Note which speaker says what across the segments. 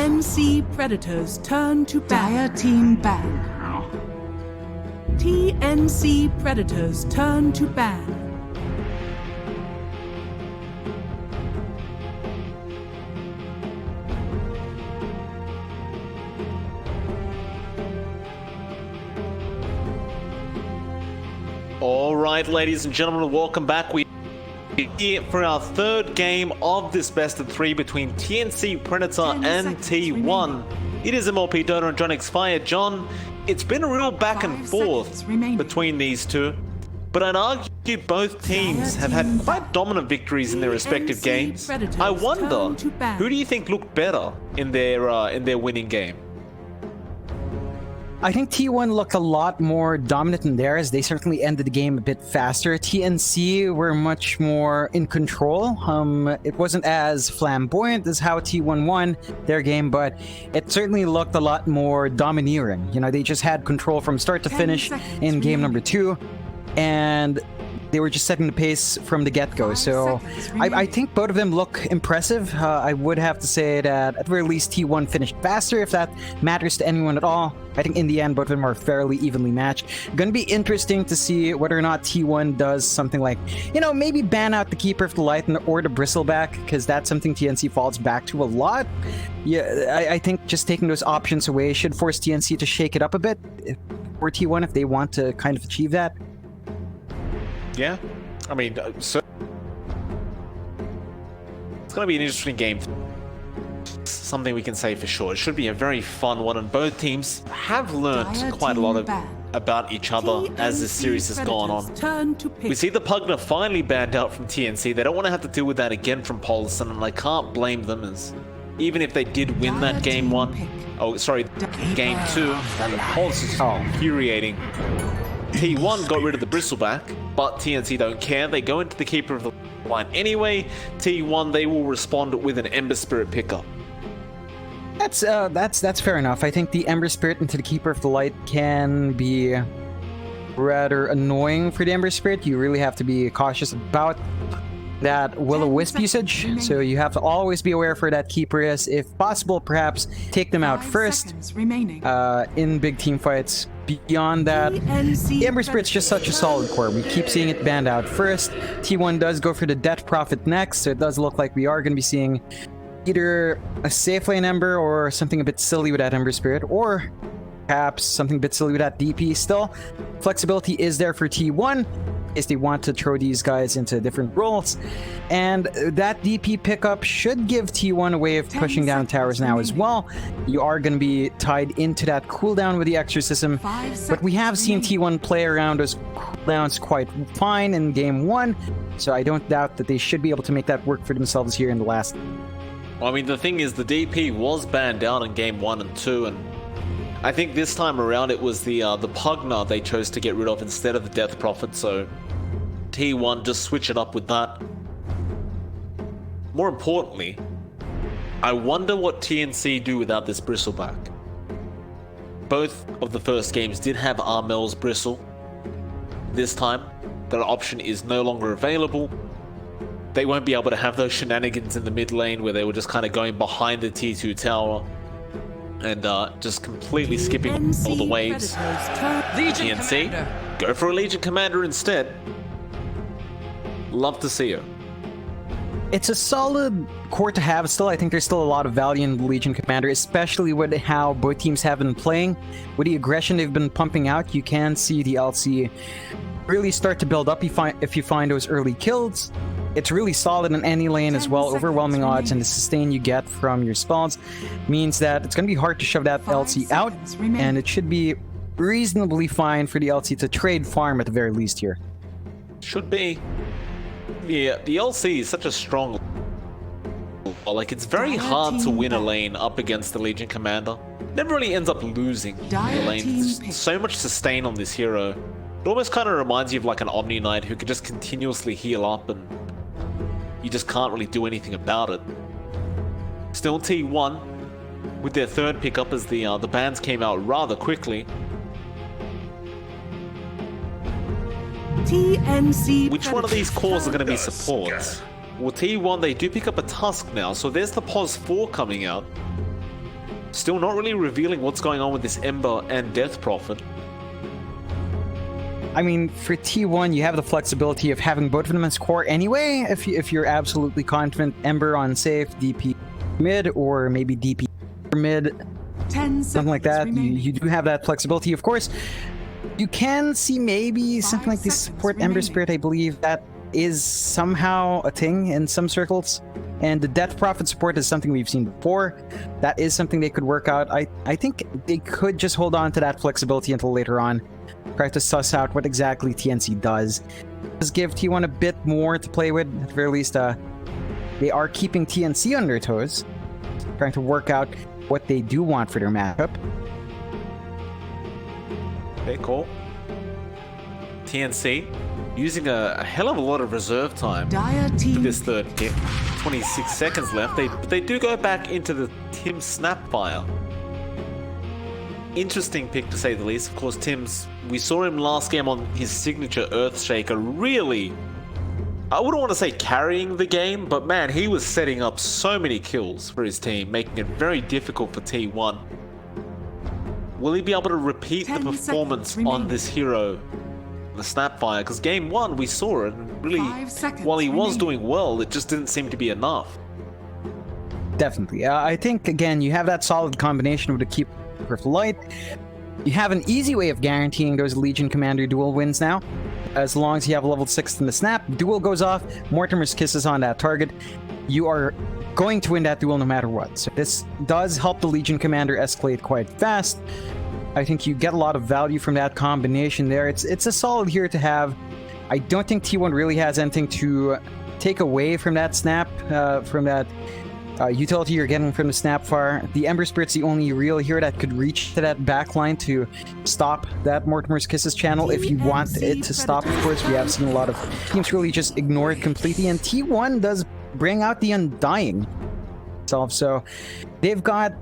Speaker 1: TNC Predators turn to
Speaker 2: Dire team ban.
Speaker 1: TNC Predators turn to ban.
Speaker 3: All right, ladies and gentlemen, welcome back. We're here for our third game of this best of three between TNC Predator and T1. It is MLP Dota and John X Fire. John, it's been a real back and forth between these two, but I'd argue both teams have had quite dominant victories in their respective games. I wonder, who do you think looked better in their winning game?
Speaker 4: I think T1 looked a lot more dominant in theirs. They certainly ended the game a bit faster. TNC were much more in control. It wasn't as flamboyant as how T1 won their game, but it certainly looked a lot more domineering. You know, they just had control from start to finish in game number 2, and they were just setting the pace from the get-go. So I think both of them look impressive. I would have to say that at the very least T1 finished faster, if that matters to anyone at all. I think in the end both of them are fairly evenly matched. Gonna be interesting to see whether or not T1 does something like, you know, maybe ban out the Keeper of the Light or the Bristleback, because that's something TNC falls back to a lot. Yeah, I think just taking those options away should force TNC to shake it up a bit for T1 if they want to kind of achieve that.
Speaker 3: Yeah, I mean, so it's going to be an interesting game. Something we can say for sure. It should be a very fun one, and both teams have learned quite a lot about each other as this series has gone on. We see the Pugner finally banned out from TNC. They don't want to have to deal with that again from Polison, and I can't blame them, as even if they did win that game 1, oh sorry, game 2, and the Polison is infuriating. T1 got rid of the Bristleback, but TNC don't care. They go into the Keeper of the Line anyway. T1, they will respond with an Ember Spirit pickup.
Speaker 4: That's fair enough. I think the Ember Spirit into the Keeper of the Light can be rather annoying for the Ember Spirit. You really have to be cautious about that Will-O-Wisp usage, so you have to always be aware for that Keeper is, if possible, perhaps take them out first in big team fights. Beyond that, the Ember Spirit's just such a solid core. We keep seeing it banned out first. T1 does go for the Death Prophet next, so it does look like we are going to be seeing either a safe lane Ember or something a bit silly with that Ember Spirit, or perhaps something a bit silly with that DP. Still, flexibility is there for T1 if they want to throw these guys into different roles, and that DP pickup should give T1 a way of pushing down towers now as well. You are going to be tied into that cooldown with the Exorcism, but we have seen T1 play around those cooldowns quite fine in game 1, so I don't doubt that they should be able to make that work for themselves here in the last.
Speaker 3: Well, I mean, the thing is, the DP was banned out in game 1 and 2, and I think this time around it was the Pugner they chose to get rid of instead of the Death Prophet, so T1 just switch it up with that. More importantly, I wonder what TNC do without this Bristleback. Both of the first games did have Armel's Bristle. This time, that option is no longer available. They won't be able to have those shenanigans in the mid lane where they were just kind of going behind the T2 tower and just completely skipping all the waves. TNC, go for a Legion Commander instead. Love to see her.
Speaker 4: It's a solid core to have still. I think there's still a lot of value in the Legion Commander, especially with how both teams have been playing. With the aggression they've been pumping out, you can see the LC really start to build up if you find those early kills. It's really solid in any lane as well. Overwhelming odds, and the sustain you get from your spells means that it's going to be hard to shove that LC out, and it should be reasonably fine for the LC to trade farm at the very least here.
Speaker 3: Should be. Yeah, the LC is such a strong... Like, it's very hard to win a lane up against the Legion Commander. Never really ends up losing the lane. There's so much sustain on this hero. It almost kind of reminds you of like an Omni Knight who can just continuously heal up and you just can't really do anything about it. Still T1 with their third pickup as the bans came out rather quickly.
Speaker 1: TNC
Speaker 3: Which one of these cores are going to be supports? Well, T1, they do pick up a Tusk now, so there's the POS 4 coming out. Still not really revealing what's going on with this Ember and Death Prophet.
Speaker 4: I mean, for T1, you have the flexibility of having both of them as core anyway, if you're absolutely confident. Ember on safe, DP mid, or maybe DP mid,
Speaker 1: 10
Speaker 4: something like that. You do have that flexibility, of course. You can see maybe something like this support Ember Spirit, I believe. That is somehow a thing in some circles. And the Death Prophet support is something we've seen before. That is something they could work out. I think they could just hold on to that flexibility until later on. Try to suss out what exactly TNC does. Just give T1 a bit more to play with. At the very least, they are keeping TNC on their toes. Trying to work out what they do want for their matchup.
Speaker 3: Okay, cool. TNC using a hell of a lot of reserve time for this third hit. 26 seconds left. They do go back into the Tim Snapfire. Interesting pick to say the least. Of course, Tim's, we saw him last game on his signature Earthshaker, really, I wouldn't want to say carrying the game, but man, he was setting up so many kills for his team, making it very difficult for T1. Will he be able to repeat the performance on this hero, the Snapfire? Because game one, we saw it, and really, while he was doing well, it just didn't seem to be enough.
Speaker 4: Definitely. I think, again, you have that solid combination with the Keeper of the Light. You have an easy way of guaranteeing those Legion Commander duel wins now. As long as you have level 6 in the snap, duel goes off, Mortimer's Kiss is on that target. You are going to win that duel no matter what. So this does help the Legion Commander escalate quite fast. I think you get a lot of value from that combination there. It's a solid hero to have. I don't think T1 really has anything to take away from that snap, from that utility you're getting from the Snapfire. The Ember Spirit's the only real hero that could reach to that backline to stop that Mortimer's Kisses channel. If you want it to stop, of course, we have seen a lot of teams really just ignore it completely, and T1 does bring out the Undying itself. So they've got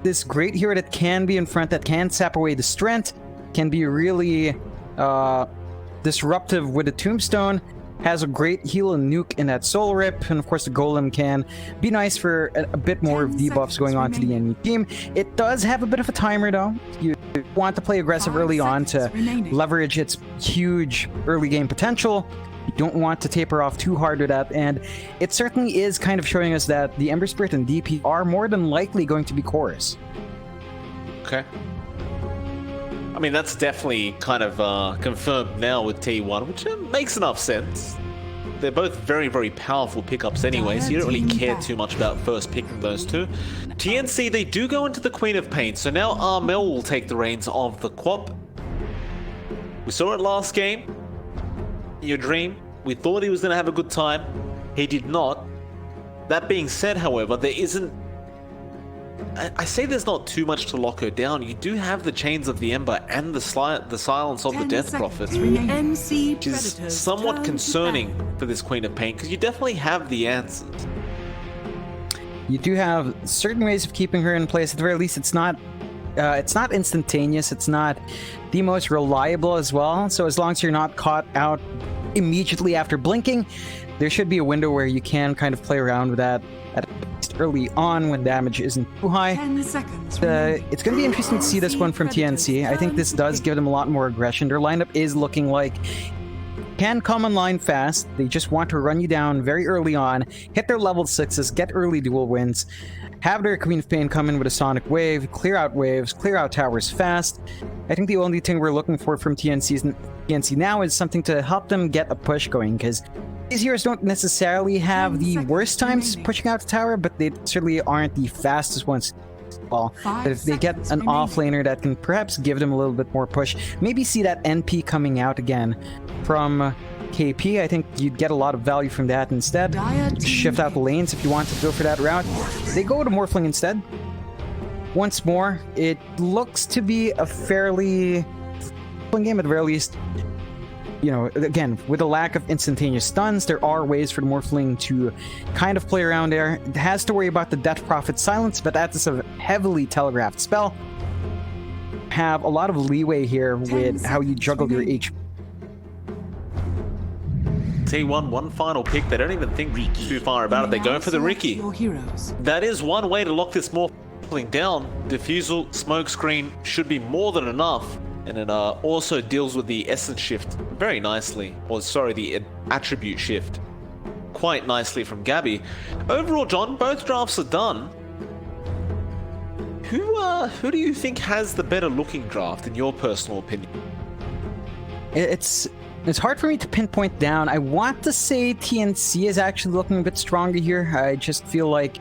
Speaker 4: this great hero that can be in front, that can sap away the strength, can be really disruptive with a Tombstone, has a great heal and nuke in that Soul Rip, and of course the Golem can be nice for a bit more of debuffs going on to the enemy team. It does have a bit of a timer though. You want to play aggressive early on to leverage its huge early game potential. You don't want to taper off too hard with that, and it certainly is kind of showing us that the Ember Spirit and DP are more than likely going to be cores.
Speaker 3: Okay. I mean, that's definitely kind of confirmed now with T1, which makes enough sense. They're both very, very powerful pickups anyway, so you don't really care too much about first picking those two. TNC, they do go into the Queen of Pain, so now Armel will take the reins of the Quap. We saw it last game. Your dream. We thought he was going to have a good time. He did not. That being said, however, there isn't... I say there's not too much to lock her down. You do have the Chains of the Ember and the Silence of the Death Prophet, which is somewhat concerning for this Queen of Pain, because you definitely have the answers.
Speaker 4: You do have certain ways of keeping her in place. At the very least, it's not instantaneous. It's not the most reliable as well. So as long as you're not caught out immediately after blinking, there should be a window where you can kind of play around with that at least early on when damage isn't too high.
Speaker 1: 10 seconds.
Speaker 4: It's going to be interesting to see this one from TNC. I think this does give them a lot more aggression. Their lineup is looking like can come online fast. They just want to run you down very early on, hit their level 6s, get early duel wins, have their Queen of Pain come in with a Sonic Wave, clear out waves, clear out towers fast. I think the only thing we're looking for from TNC now is something to help them get a push going, because these heroes don't necessarily have the worst times pushing out the tower, but they certainly aren't the fastest ones. Well, but if they get an offlaner that can perhaps give them a little bit more push, maybe see that NP coming out again from KP, I think you'd get a lot of value from that instead. Shift out the lanes if you want to go for that route. They go to Morphling instead. Once more, it looks to be a fairly game at the very least. You know, again, with a lack of instantaneous stuns, there are ways for the Morphling to kind of play around there. It has to worry about the Death Prophet silence, but that's a heavily telegraphed spell. Have a lot of leeway here with how you juggle your HP.
Speaker 3: T1, one final pick. They don't even think too far about it. They go for the Ricky. That is one way to lock this more settling down. Diffusal, smokescreen should be more than enough. And it also deals with the essence shift very nicely. Or sorry, the attribute shift quite nicely from Gabby. Overall, John, both drafts are done. Who do you think has the better looking draft in your personal opinion?
Speaker 4: It's hard for me to pinpoint down. I want to say TNC is actually looking a bit stronger here. I just feel like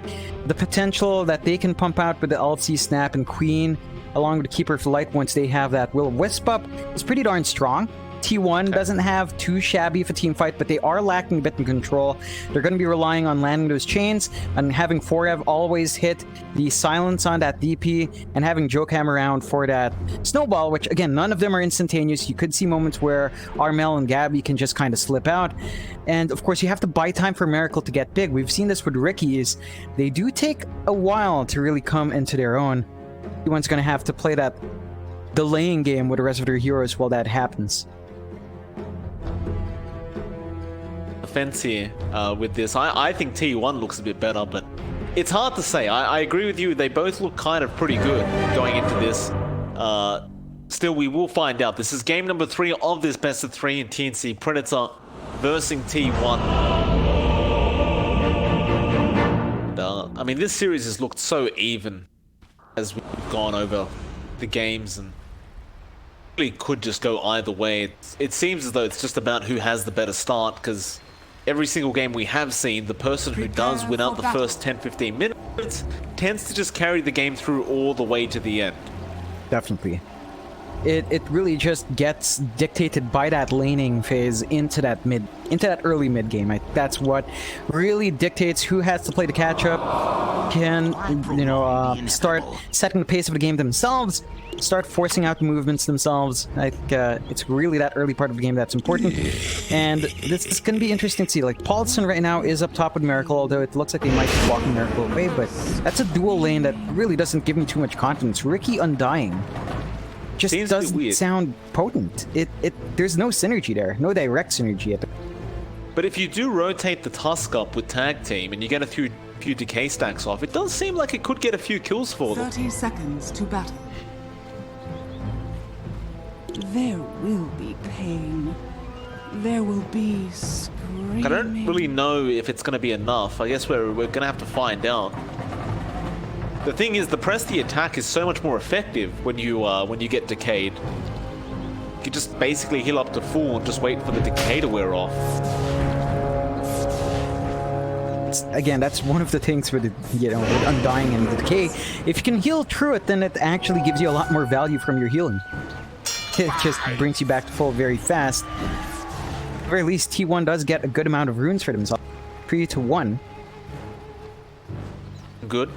Speaker 4: the potential that they can pump out with the LC Snap and Queen, along with the Keeper of the Light once they have that Will-O-Wisp up, is pretty darn strong. T1 doesn't have too shabby of a team fight, but they are lacking a bit in control. They're going to be relying on landing those chains and having Forev always hit the silence on that DP and having Jokam around for that snowball, which again, none of them are instantaneous. You could see moments where Armel and Gabby can just kind of slip out. And of course, you have to buy time for Miracle to get big. We've seen this with Ricky's. They do take a while to really come into their own. T1's going to have to play that delaying game with the rest of their heroes while that happens.
Speaker 3: Fence here with this. I think T1 looks a bit better, but it's hard to say. I agree with you. They both look kind of pretty good going into this. Still, we will find out. This is game number 3 of this best of 3 in TNC Predator versus T1. And, I mean, this series has looked so even as we've gone over the games, and really could just go either way. It seems as though it's just about who has the better start, because every single game we have seen, the person who does win out the first 10-15 minutes tends to just carry the game through all the way to the end.
Speaker 4: Definitely. It really just gets dictated by that laning phase into that early mid game. That's what really dictates who has to play the catch up, can start setting the pace of the game themselves, start forcing out the movements themselves. I think it's really that early part of the game that's important, and this is going to be interesting to see. Like, Paulson right now is up top with Miracle, although it looks like they might be walking Miracle away, but that's a dual lane that really doesn't give me too much confidence. Ricky Undying just doesn't sound potent. There's no synergy there, no direct synergy at the...
Speaker 3: But if you do rotate the Tusk up with Tag Team and you get a few decay stacks off, it does seem like it could get a few kills for them.
Speaker 1: 30 seconds to battle. There will be pain. There will be screaming.
Speaker 3: I don't really know if it's going to be enough. I guess we're going to have to find out. The thing is, the press the attack is so much more effective when you get decayed. You can just basically heal up to full and just wait for the decay to wear off.
Speaker 4: Again, that's one of the things with with Undying and the decay. If you can heal through it, then it actually gives you a lot more value from your healing. It just brings you back to full very fast. At the very least, T1 does get a good amount of runes for themselves. 3-1.
Speaker 3: Good.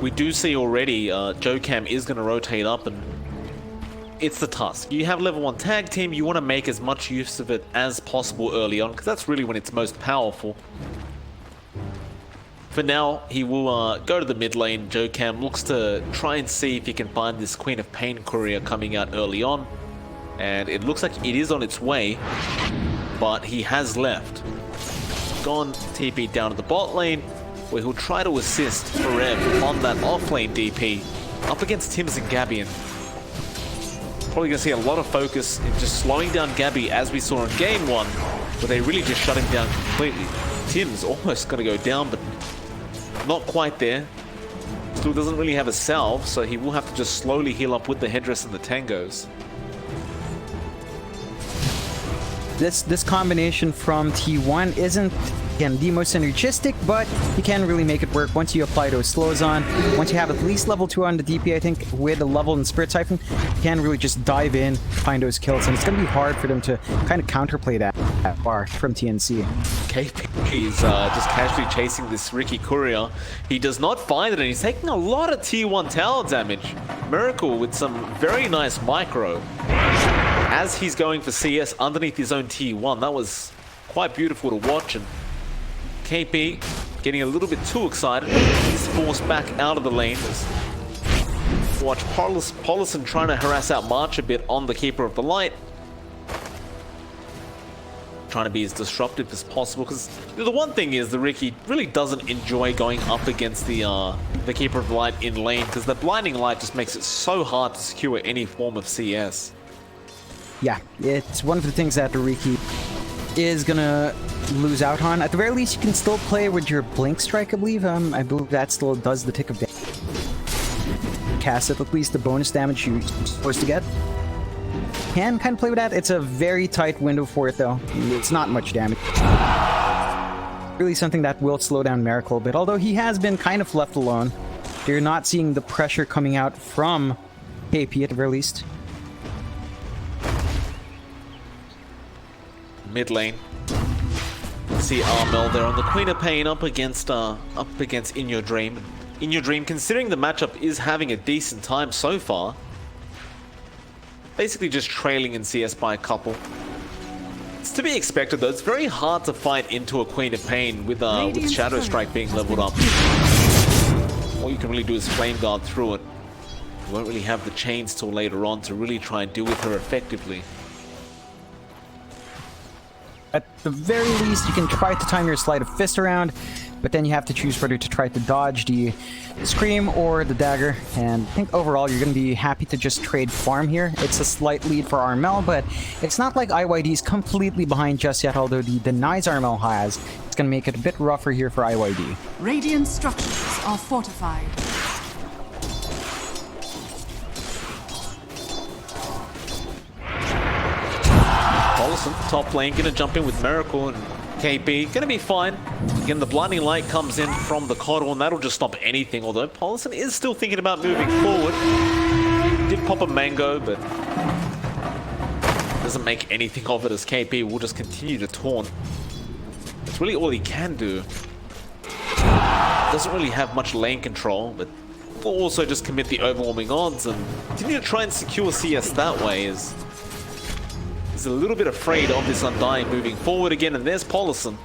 Speaker 3: We do see already Jokam is going to rotate up, and it's the Tusk. You have level 1 tag team, you want to make as much use of it as possible early on, because that's really when it's most powerful. For now, he will go to the mid lane. Jokam looks to try and see if he can find this Queen of Pain courier coming out early on. And it looks like it is on its way, but he has left. Gone TP down to the bot lane, where he'll try to assist Forev on that off-lane DP up against Tims and Gabby. And probably going to see a lot of focus in just slowing down Gabby, as we saw in game 1, where they really just shut him down completely. Tim's almost going to go down, but not quite there. Still doesn't really have a salve, so he will have to just slowly heal up with the headdress and the tangos.
Speaker 4: This combination from T1 isn't, again, the most synergistic, but you can really make it work once you apply those slows on. Once you have at least level 2 on the DP, I think, with a level in Spirit Siphon, you can really just dive in, find those kills, and it's going to be hard for them to kind of counterplay that bar from TNC.
Speaker 3: KP is just casually chasing this Ricky Courier. He does not find it, and he's taking a lot of T1 tower damage. Miracle with some very nice micro, as he's going for CS underneath his own T1. That was quite beautiful to watch, and KP getting a little bit too excited. He's forced back out of the lane. Watch Paulison trying to harass out March a bit on the Keeper of the Light. trying to be as disruptive as possible, because the one thing is the Riki really doesn't enjoy going up against the Keeper of the Light in lane, because the Blinding Light just makes it so hard to secure any form of CS.
Speaker 4: Yeah, it's one of the things that the Riki is gonna lose out on. At the very least, you can still play with your Blink Strike, I believe. I believe that still does the tick of damage. Cast it, at least the bonus damage you're supposed to get. Can kind of play with that. It's a very tight window for it, though. It's not much damage. Really something that will slow down Merrick a little bit, although he has been kind of left alone. You're not seeing the pressure coming out from KP at the very least.
Speaker 3: Mid lane. See Armel there on the Queen of Pain up against In Your Dream. In Your Dream, considering the matchup is having a decent time so far, basically just trailing in CS by a couple. It's to be expected though. It's very hard to fight into a Queen of Pain with Shadow Strike being leveled up. All you can really do is Flame Guard through it. You won't really have the chains till later on to really try and deal with her effectively.
Speaker 4: At the very least, you can try to time your Sleight of Fist around, but then you have to choose whether to try to dodge the Scream or the Dagger, and I think overall you're going to be happy to just trade farm here. It's a slight lead for Armel, but it's not like IYD is completely behind just yet, although the denies Armel has. It's going to make it a bit rougher here for IYD.
Speaker 1: Radiant structures are fortified.
Speaker 3: Top lane, gonna jump in with Miracle and KP, gonna be fine. Again, the Blinding Light comes in from the corridor and that'll just stop anything, although Paulson is still thinking about moving forward. Did pop a mango, but doesn't make anything of it as KP will just continue to taunt. That's really all he can do. Doesn't really have much lane control, but will also just commit the overwhelming odds and continue to try and secure CS that way. He's a little bit afraid of this Undying moving forward again, and there's Paulson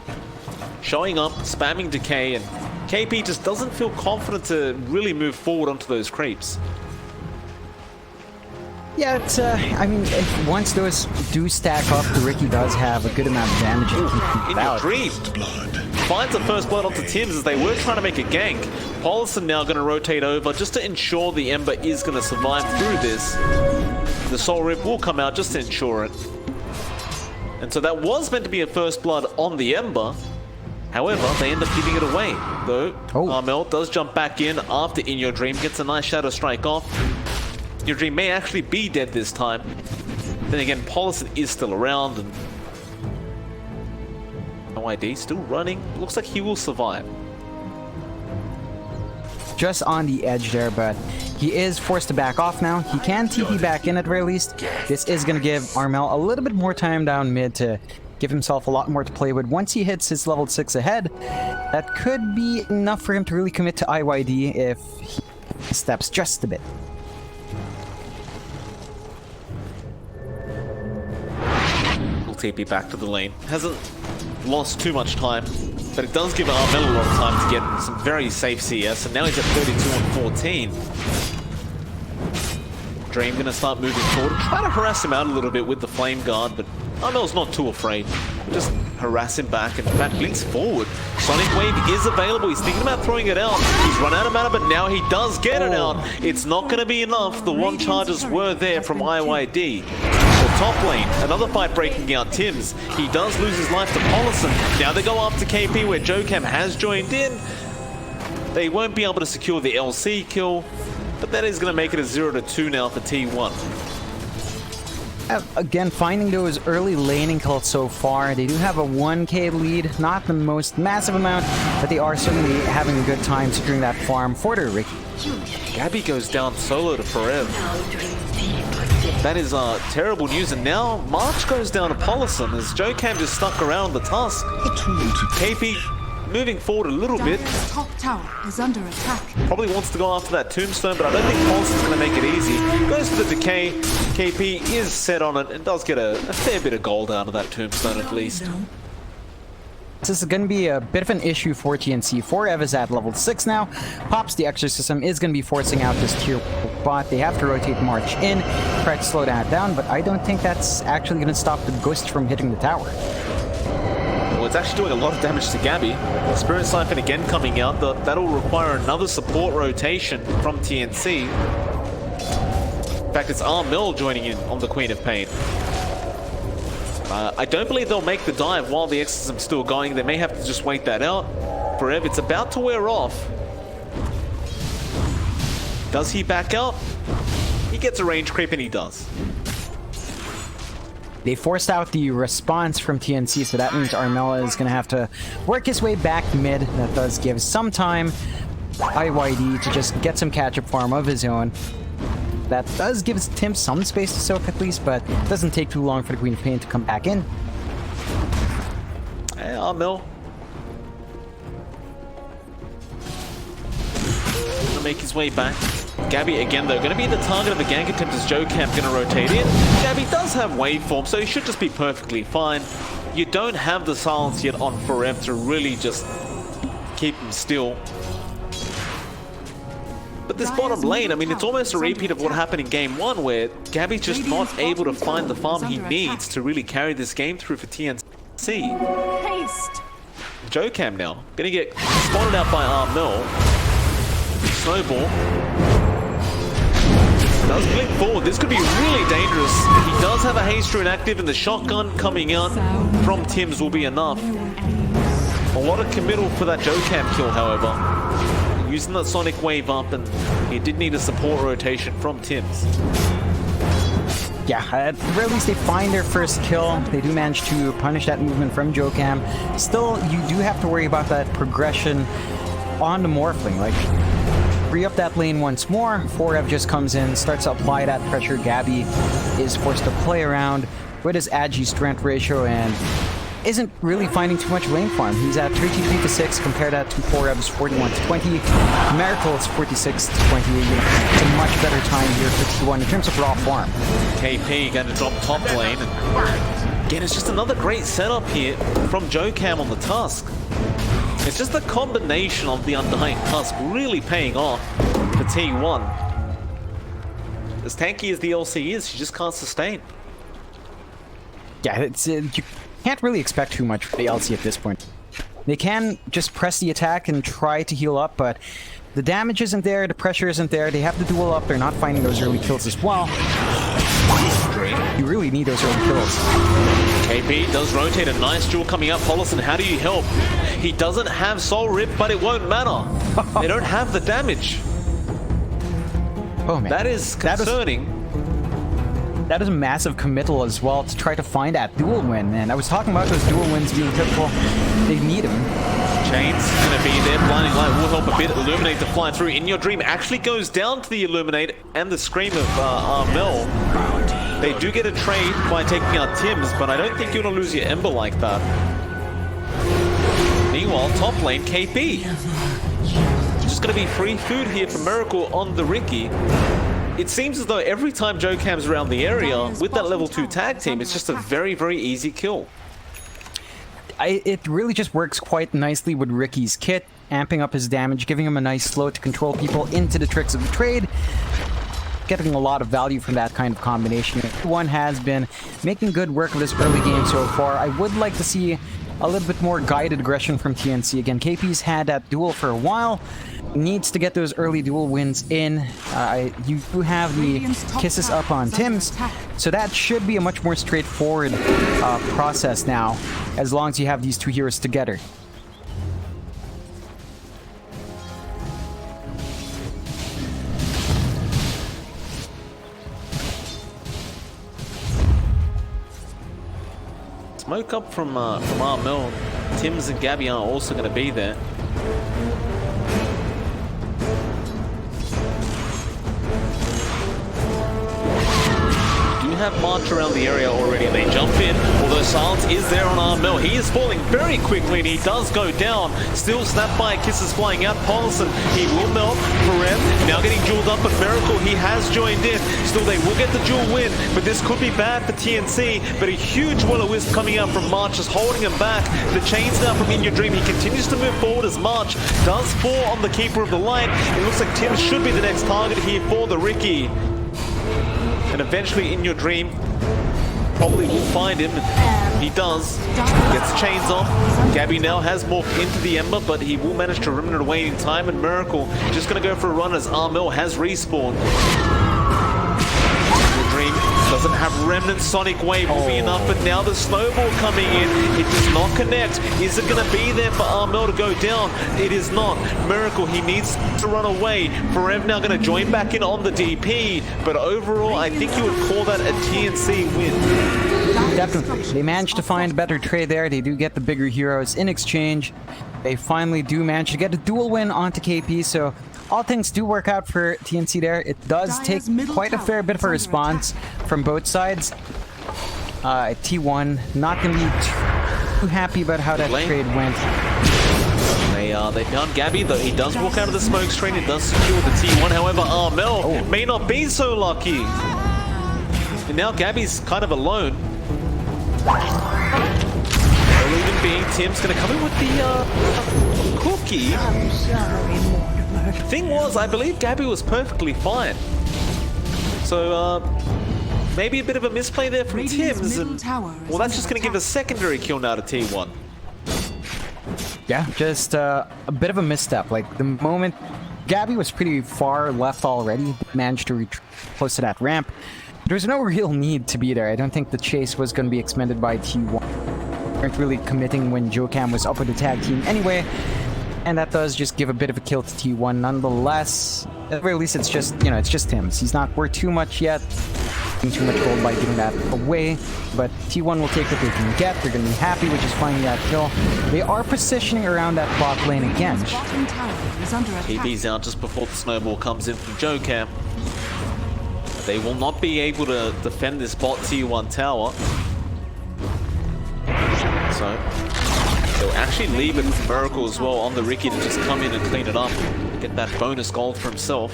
Speaker 3: showing up, spamming Decay, and KP just doesn't feel confident to really move forward onto those creeps.
Speaker 4: Yeah, it's, I mean, once those do stack up, the Riki does have a good amount of damage and keep
Speaker 3: In Your Dream finds the first blood onto Tim's as they were trying to make a gank. Paulson now going to rotate over just to ensure the Ember is going to survive through this. The Soul Rip will come out just to ensure it. And so that was meant to be a first blood on the Ember. However, they end up giving it away. Though, Armel does jump back in after In Your Dream, gets a nice Shadow Strike off. In Your Dream may actually be dead this time. Then again, Paulson is still around, and OID still running. Looks like he will survive.
Speaker 4: Just on the edge there, but he is forced to back off now. He can TP back in at the very least. This is going to give Armel a little bit more time down mid to give himself a lot more to play with. Once he hits his level 6 ahead, that could be enough for him to really commit to IYD if he steps just a bit.
Speaker 3: Will TP back to the lane. Hasn't lost too much time, but it does give Armel a lot of time to get some very safe CS, and now he's at 32 and 14. Dream gonna start moving forward, try to harass him out a little bit with the Flame Guard, but Armel's not too afraid. Just harass him back, and in fact blinks forward. Sonic Wave is available, he's thinking about throwing it out. He's run out of mana, but now he does get it out. It's not gonna be enough. The one charges were there from IYD. Top lane, another fight breaking out Tim's. He does lose his life to Paulson. Now they go after KP where Jocam has joined in. They won't be able to secure the LC kill, but that is going to make it a 0-2 now for T1.
Speaker 4: Again, finding those early laning kills so far. They do have a 1k lead, not the most massive amount, but they are certainly having a good time securing that farm for their Riki.
Speaker 3: Gabby goes down solo to Forever. That is terrible news, and now March goes down to Paulson as Jocam just stuck around the tusk. KP moving forward a little bit.
Speaker 1: Top tower is under attack.
Speaker 3: Probably wants to go after that tombstone, but I don't think Paulson's going to make it easy. Goes for the decay. KP is set on it and does get a fair bit of gold out of that tombstone at least.
Speaker 4: This is going to be a bit of an issue for TNC. 4Ev is at level 6 now. Pops the Exorcism is going to be forcing out this tier bot. They have to rotate March in, try to slow that down, but I don't think that's actually going to stop the Ghost from hitting the tower.
Speaker 3: it's actually doing a lot of damage to Gabby. Spirit Siphon again coming out. That'll require another support rotation from TNC. In fact, it's Armil joining in on the Queen of Pain. I don't believe they'll make the dive while the exorcism's still going. They may have to just wait that out. Forever, it's about to wear off. Does he back out? He gets a range creep and he does.
Speaker 4: They forced out the response from TNC, so that means Armella is going to have to work his way back mid. That does give some time IYD to just get some catch-up farm of his own. That does give Tim some space to soak at least, but it doesn't take too long for the Queen of Pain to come back in.
Speaker 3: Hey, Armil. Gonna make his way back. Gabby, again, though, going to be the target of the gank attempt as Jocam going to rotate in. Gabby does have waveform, so he should just be perfectly fine. You don't have the silence yet on Forev to really just keep him still. But this bottom lane, I mean, it's almost a repeat of what happened in Game 1, where Gabby's just not able to find the farm he needs to really carry this game through for TNC.
Speaker 1: Haste.
Speaker 3: Jocam now, going to get spotted out by Armil. Snowball. Does blink forward. This could be really dangerous. He does have a haste rune active, and the shotgun coming out from Tim's will be enough. A lot of committal for that Jocam kill, however. Using that Sonic Wave up, and he did need a support rotation from Tim's.
Speaker 4: Yeah, at the very least they find their first kill. They do manage to punish that movement from Jocam. Still, you do have to worry about that progression on the Morphling. Like, free up that lane once more. Forev just comes in, starts to apply that pressure. Gabby is forced to play around with his Agi strength ratio and isn't really finding too much lane farm. He's at 33 to 6, compare that to Forev's 41 to 20. Miracle's 46 to 20. You know, it's a much better time here for T1 in terms of raw farm.
Speaker 3: KP going to drop top lane. And again, it's just another great setup here from Jocam on the Tusk. It's just the combination of the Undying Tusk really paying off for T1. As tanky as the LC is, she just can't sustain.
Speaker 4: Yeah, it's you can't really expect too much for the LC at this point. They can just press the attack and try to heal up, but the damage isn't there, the pressure isn't there. They have to duel up, they're not finding those early kills as well. You really need those early kills.
Speaker 3: KP does rotate, a nice duel coming up. Paulison, how do you help? He doesn't have Soul Rip, but it won't matter. They don't have the damage.
Speaker 4: Oh man.
Speaker 3: That is concerning.
Speaker 4: That is a massive committal as well to try to find that dual win, man. I was talking about those dual wins being typical. They need them.
Speaker 3: Chain's gonna be there. Blinding Light will help a bit. Illuminate to fly through. In Your Dream actually goes down to the Illuminate and the Scream of Armil. They do get a trade by taking out Tim's, but I don't think you want to lose your Ember like that. Meanwhile, top lane, KP. Just gonna be free food here for Miracle on the Ricky. It seems as though every time Jocam's around the area with that level 2 tag team, it's just a very, very easy kill.
Speaker 4: It really just works quite nicely with Ricky's kit, amping up his damage, giving him a nice slow to control people into the tricks of the trade. Getting a lot of value from that kind of combination. One has been making good work of this early game so far. I would like to see a little bit more guided aggression from TNC. Again, KP's had that duel for a while. Needs to get those early duel wins in. You do have the kisses up on Tim's, so that should be a much more straightforward process now, as long as you have these two heroes together.
Speaker 3: Smoke up from Armil. Tim's and Gabby are also going to be there. Have March around the area already. They jump in, although silence is there on Armil. He is falling very quickly and he does go down. Still snapped by kisses flying out. Paulson, he will melt. Forev now getting jeweled up, but Miracle, he has joined in. Still, they will get the duel win, but this could be bad for TNC. But a huge will-o-wisp coming out from March is holding him back. The chains now from In Your Dream. He continues to move forward as March does fall on the Keeper of the Light. It looks like Tim should be the next target here for the Ricky. And eventually, In Your Dream probably will find him. He does. Gets chains off. Gabby now has morphed into the Ember, but he will manage to remnant away in time. And Miracle just going to go for a run as Armel has respawned. The Dream doesn't have Remnant. Sonic Wave will be enough, but now the Snowball coming in. It does not connect. Is it going to be there for Armel to go down? It is not. Miracle, he needs to run away. Forev now going to join back in on the DP, but overall, I think you would call that a TNC win.
Speaker 4: Definitely. They managed to find a better trade there. They do get the bigger heroes in exchange. They finally do manage to get a dual win onto KP, so all things do work out for TNC there. It does take quite a fair bit of a response from both sides. T1 not going to be too happy about how that trade went.
Speaker 3: They found Gabby, though he does walk out of the smoke screen. It does secure the T1. However, Armel may not be so lucky. And now Gabby's kind of alone. Even being Tim's going to come in with the cookie. Thing was, I believe Gabby was perfectly fine. So, maybe a bit of a misplay there from Tim's. And, well, that's just going to give a secondary kill now to T1.
Speaker 4: Yeah, just a bit of a misstep. Like, the moment Gabby was pretty far left already, managed to reach close to that ramp. There was no real need to be there. I don't think the chase was going to be expended by T1. Weren't really committing when Jocam was up with the tag team anyway, and that does just give a bit of a kill to T1 nonetheless. At the very least, it's just, you know, it's just him. He's not worth too much yet. Too much gold by giving that away, but T1 will take what they can get. They're going to be happy with just finding that kill. They are positioning around that bot lane again.
Speaker 3: KP's out just before the snowball comes in from Jocam. They will not be able to defend this bot T1 tower. So they'll actually leave it with Miracle as well on the Ricky to just come in and clean it up. Get that bonus gold for himself.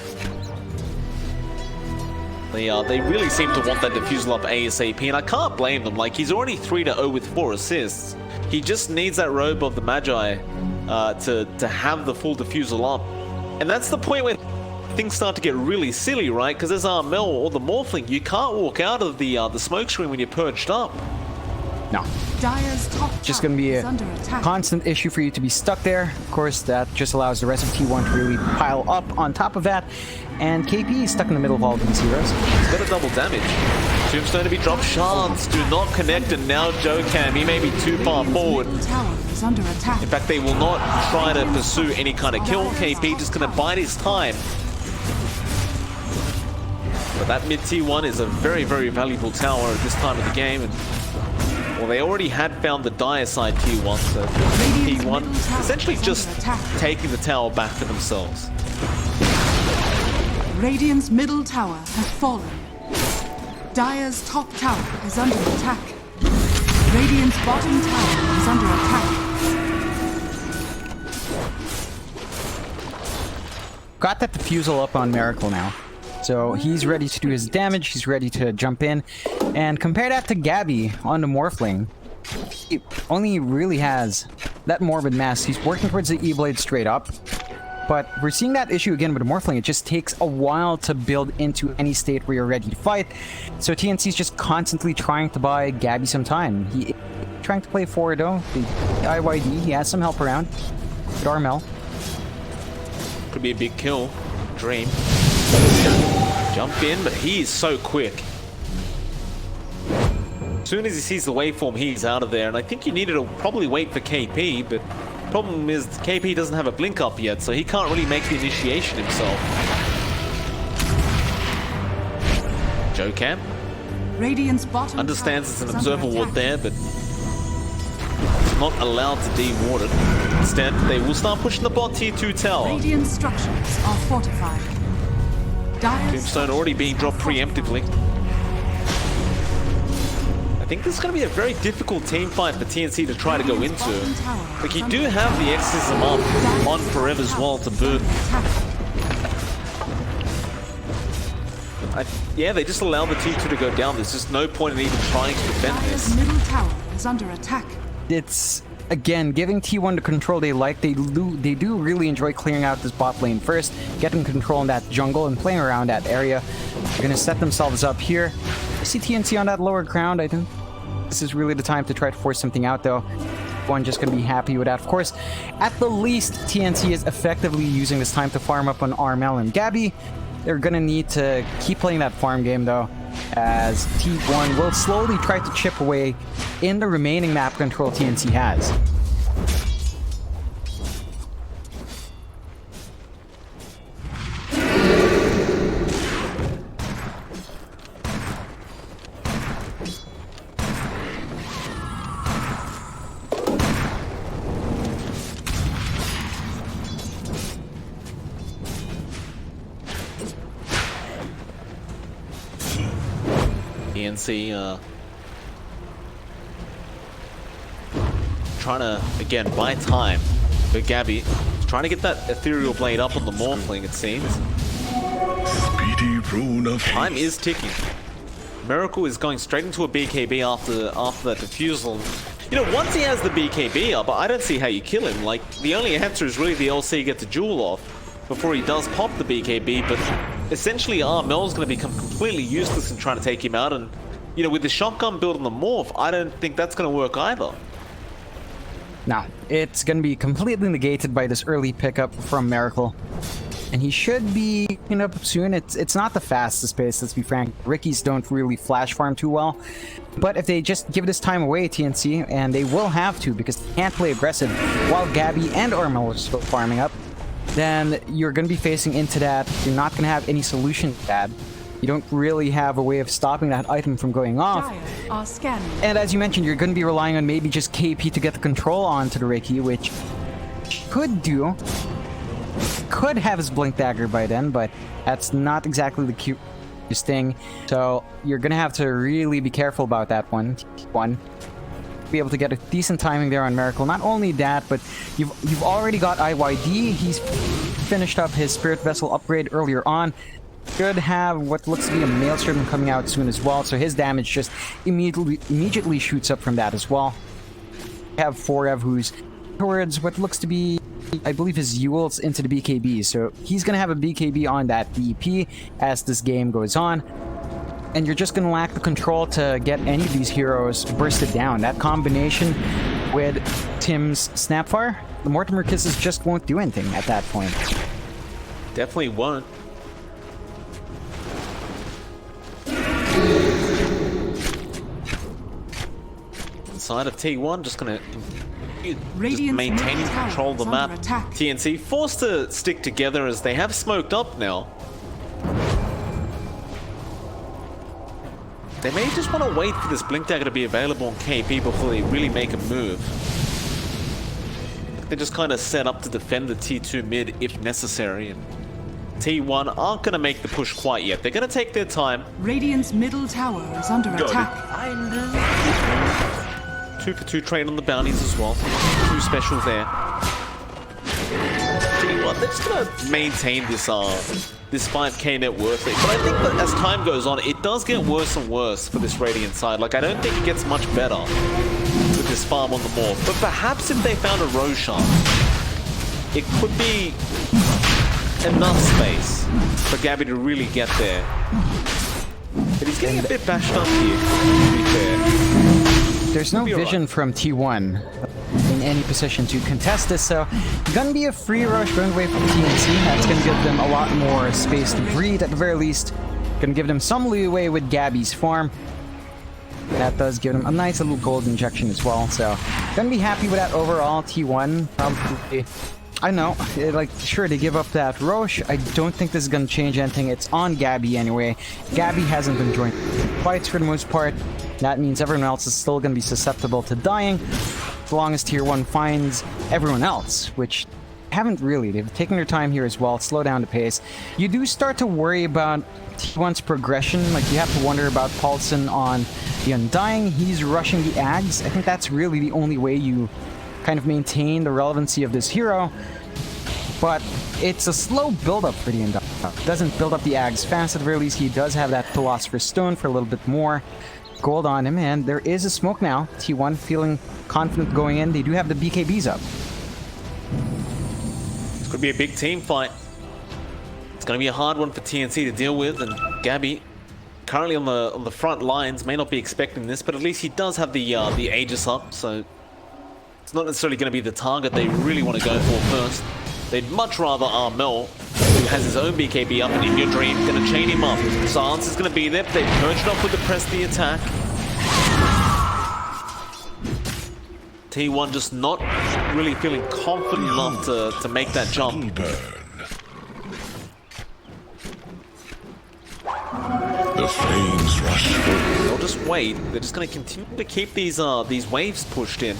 Speaker 3: They really seem to want that defusal up ASAP, and I can't blame them. Like, he's already 3-0 with 4 assists. He just needs that robe of the Magi to have the full defusal up. And that's the point where things start to get really silly, right? Because as Armel or the Morphling, you can't walk out of the smoke screen when you're perched up.
Speaker 4: No. Just going to be a constant issue for you to be stuck there. Of course, that just allows the rest of T1 to really pile up on top of that. And KP is stuck in the middle of all of these heroes.
Speaker 3: He's got a double damage. Tombstone to be dropped. Shards do not connect, and now Jocam, he may be too far forward. In fact, they will not try to pursue any kind of kill. KP just going to bide his time. But that mid T1 is a very, very valuable tower at this time of the game. And well, they already had found the dire side T1, so T1 essentially just taking the tower back for themselves.
Speaker 1: Radiant's middle tower has fallen. Dire's top tower is under attack. Radiant's bottom tower is under attack.
Speaker 4: Got that defusal up on Miracle now. So he's ready to do his damage, he's ready to jump in. And compare that to Gabby on the Morphling. He only really has that Morbid Mass. He's working towards the E-Blade straight up. But we're seeing that issue again with the Morphling. It just takes a while to build into any state where you're ready to fight. So TNC's just constantly trying to buy Gabby some time. He's trying to play forward though. The IYD, he has some help around. Darmel.
Speaker 3: Could be a big kill. Dream. Jump in, but he is so quick. As soon as he sees the waveform, he's out of there. And I think you needed to probably wait for KP, but the problem is KP doesn't have a blink up yet, so he can't really make the initiation himself. Jocam understands it's an observer ward there, but it's not allowed to de-ward it. Instead, they will start pushing the bot tier 2 tower.
Speaker 1: Radiant structures are fortified.
Speaker 3: Tombstone already being dropped preemptively. I think this is going to be a very difficult team fight for TNC to try to go into. Like, you do have the exorcism up on Forever as well to boot. Yeah, they just allow the T2 to go down. There's just no point in even trying to defend this.
Speaker 1: Middle tower is under attack.
Speaker 4: It's again, giving T1 the control they like. They do really enjoy clearing out this bot lane first, getting control in that jungle and playing around that area. They're going to set themselves up here. I see TNC on that lower ground. I think this is really the time to try to force something out, though. One just going to be happy with that. Of course, at the least, TNC is effectively using this time to farm up on Armel and Gabby. They're going to need to keep playing that farm game, though, as T1 will slowly try to chip away in the remaining map control TNC has.
Speaker 3: TNC trying to, again, buy time for Gabby. Trying to get that ethereal blade up on the Morphling, it seems. Time is ticking. Miracle is going straight into a BKB after that defusal. You know, once he has the BKB up, I don't see how you kill him. Like, the only answer is really the LC gets a jewel off before he does pop the BKB, but essentially Armel's going to become completely useless in trying to take him out, and, you know, with the shotgun build on the Morph, I don't think that's going to work either.
Speaker 4: No, it's going to be completely negated by this early pickup from Miracle. And he should be picking up soon. It's not the fastest pace, let's be frank. Rickies don't really flash farm too well. But if they just give this time away, TNC, and they will have to because they can't play aggressive while Gabby and Armel are still farming up, then you're going to be facing into that. You're not going to have any solution to that. You don't really have a way of stopping that item from going off. And as you mentioned, you're going to be relying on maybe just KP to get the control onto the Ricky, which could have his Blink Dagger by then, but that's not exactly the cutest thing. So you're going to have to really be careful about that one. Be able to get a decent timing there on Miracle. Not only that, but you've already got IYD. He's finished up his Spirit Vessel upgrade earlier on. Should have what looks to be a Maelstrom coming out soon as well, so his damage just immediately shoots up from that as well. We have Forev, who's towards what looks to be, I believe, his Ewel's into the BKB, so he's gonna have a BKB on that DP as this game goes on. And you're just gonna lack the control to get any of these heroes bursted down. That combination with Tim's Snapfire, the Mortimer Kisses just won't do anything at that point.
Speaker 3: Definitely won't. Inside of T1, just gonna just maintaining control of the map. TNC forced to stick together as they have smoked up now. They may just want to wait for this Blink Dagger to be available on KP before they really make a move. They just kind of set up to defend the T2 mid if necessary. And T1 aren't going to make the push quite yet. They're going to take their time.
Speaker 1: Radiant's middle tower is under attack.
Speaker 3: 2-for-2 trade on the bounties as well. 2 specials there. T1, they're just going to maintain this 5k net worth. But I think that as time goes on, it does get worse and worse for this Radiant side. Like, I don't think it gets much better with this farm on the Morph. But perhaps if they found a Roshan, it could be enough space for Gabby to really get there. But he's getting a bit bashed up here, to be fair.
Speaker 4: There's no vision from T1 in any position to contest this, so gonna be a free rush going away from TNC. That's gonna give them a lot more space to breathe at the very least. Gonna give them some leeway with Gabby's farm. That does give them a nice little gold injection as well, so gonna be happy with that overall. T1 probably, I know, like, sure, they give up that Roche. I don't think this is gonna change anything. It's on Gabby anyway. Gabby hasn't been joining fights for the most part. That means everyone else is still gonna be susceptible to dying as long as Tier 1 finds everyone else, which haven't really. They've taken their time here as well, slow down the pace. You do start to worry about T1's progression. Like, you have to wonder about Paulson on the Undying. He's rushing the Ags. I think that's really the only way you kind of maintain the relevancy of this hero. But it's a slow build-up for the Undying. Doesn't build up the Ags fast. At the very least, he does have that Philosopher's Stone for a little bit more. gold on him, and there is a smoke now. T1 feeling confident going in. They do have the BKBs up.
Speaker 3: This could be a big team fight. It's going to be a hard one for TNC to deal with, and Gabby, currently on the front lines, may not be expecting this, but at least he does have the Aegis up, so it's not necessarily going to be the target they really want to go for first. They'd much rather Armel, who has his own BKB up, and In Your Dream going to chain him up. Silence is going to be there, but they perched off with the press the attack. T1 just not really feeling confident enough to make that jump.
Speaker 2: The flames rush through.
Speaker 3: They'll just wait. They're just going to continue to keep these waves pushed in.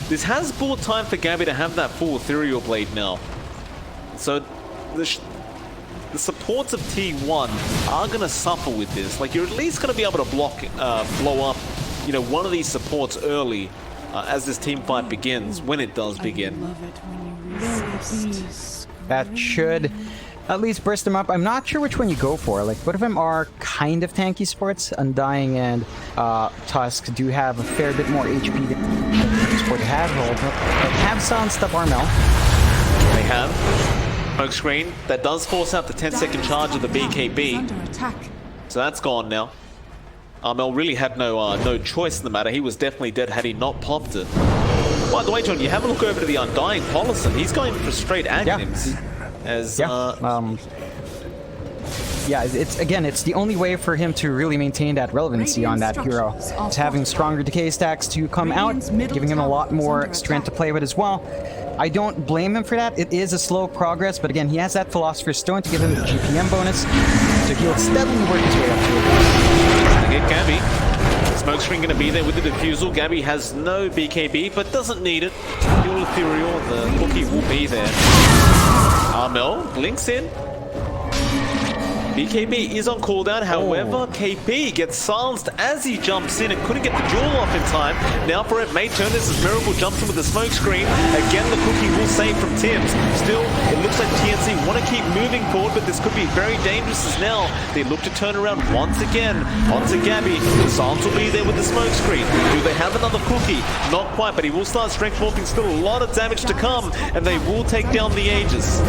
Speaker 3: This has bought time for Gabby to have that full Ethereal Blade now. So the supports of T1 are going to suffer with this. Like, you're at least going to be able to blow up, you know, one of these supports early as this team fight begins, when it does begin.
Speaker 4: That should at least burst them up. I'm not sure which one you go for. Like, both of them are kind of tanky sports. Undying and Tusk do have a fair bit more HP than sport have. But have silenced up Armel.
Speaker 3: They have. Smoke screen. That does force out the 10-second charge of the BKB. So that's gone now. Armel really had no choice in the matter. He was definitely dead had he not popped it. By the way, John, you have a look over to the Undying Paulison. He's going for straight Aghanim's.
Speaker 4: It's the only way for him to really maintain that relevancy on that hero. It's having stronger decay stacks to come out, giving him a lot more strength to play with as well. I don't blame him for that. It is a slow progress, but again, he has that Philosopher's Stone to give him the GPM bonus, so he'll steadily work his way up to it.
Speaker 3: Get Gabby. Smokescreen going to be there with the defusal. Gabby has no BKB, but doesn't need it. Dual Ethereal, the cookie will be there. Armel blinks in. BKB is on cooldown, however, KP gets silenced as he jumps in and couldn't get the duel off in time. Now for it, may turn this as Miracle jumps in with the smoke screen. Again, the cookie will save from Tim's. Still, it looks like TNC want to keep moving forward, but this could be very dangerous as now they look to turn around once again. Onto Gabby. The silence will be there with the smoke screen. Do they have another cookie? Not quite, but he will start strength walking. Still a lot of damage to come, and they will take down the Aegis.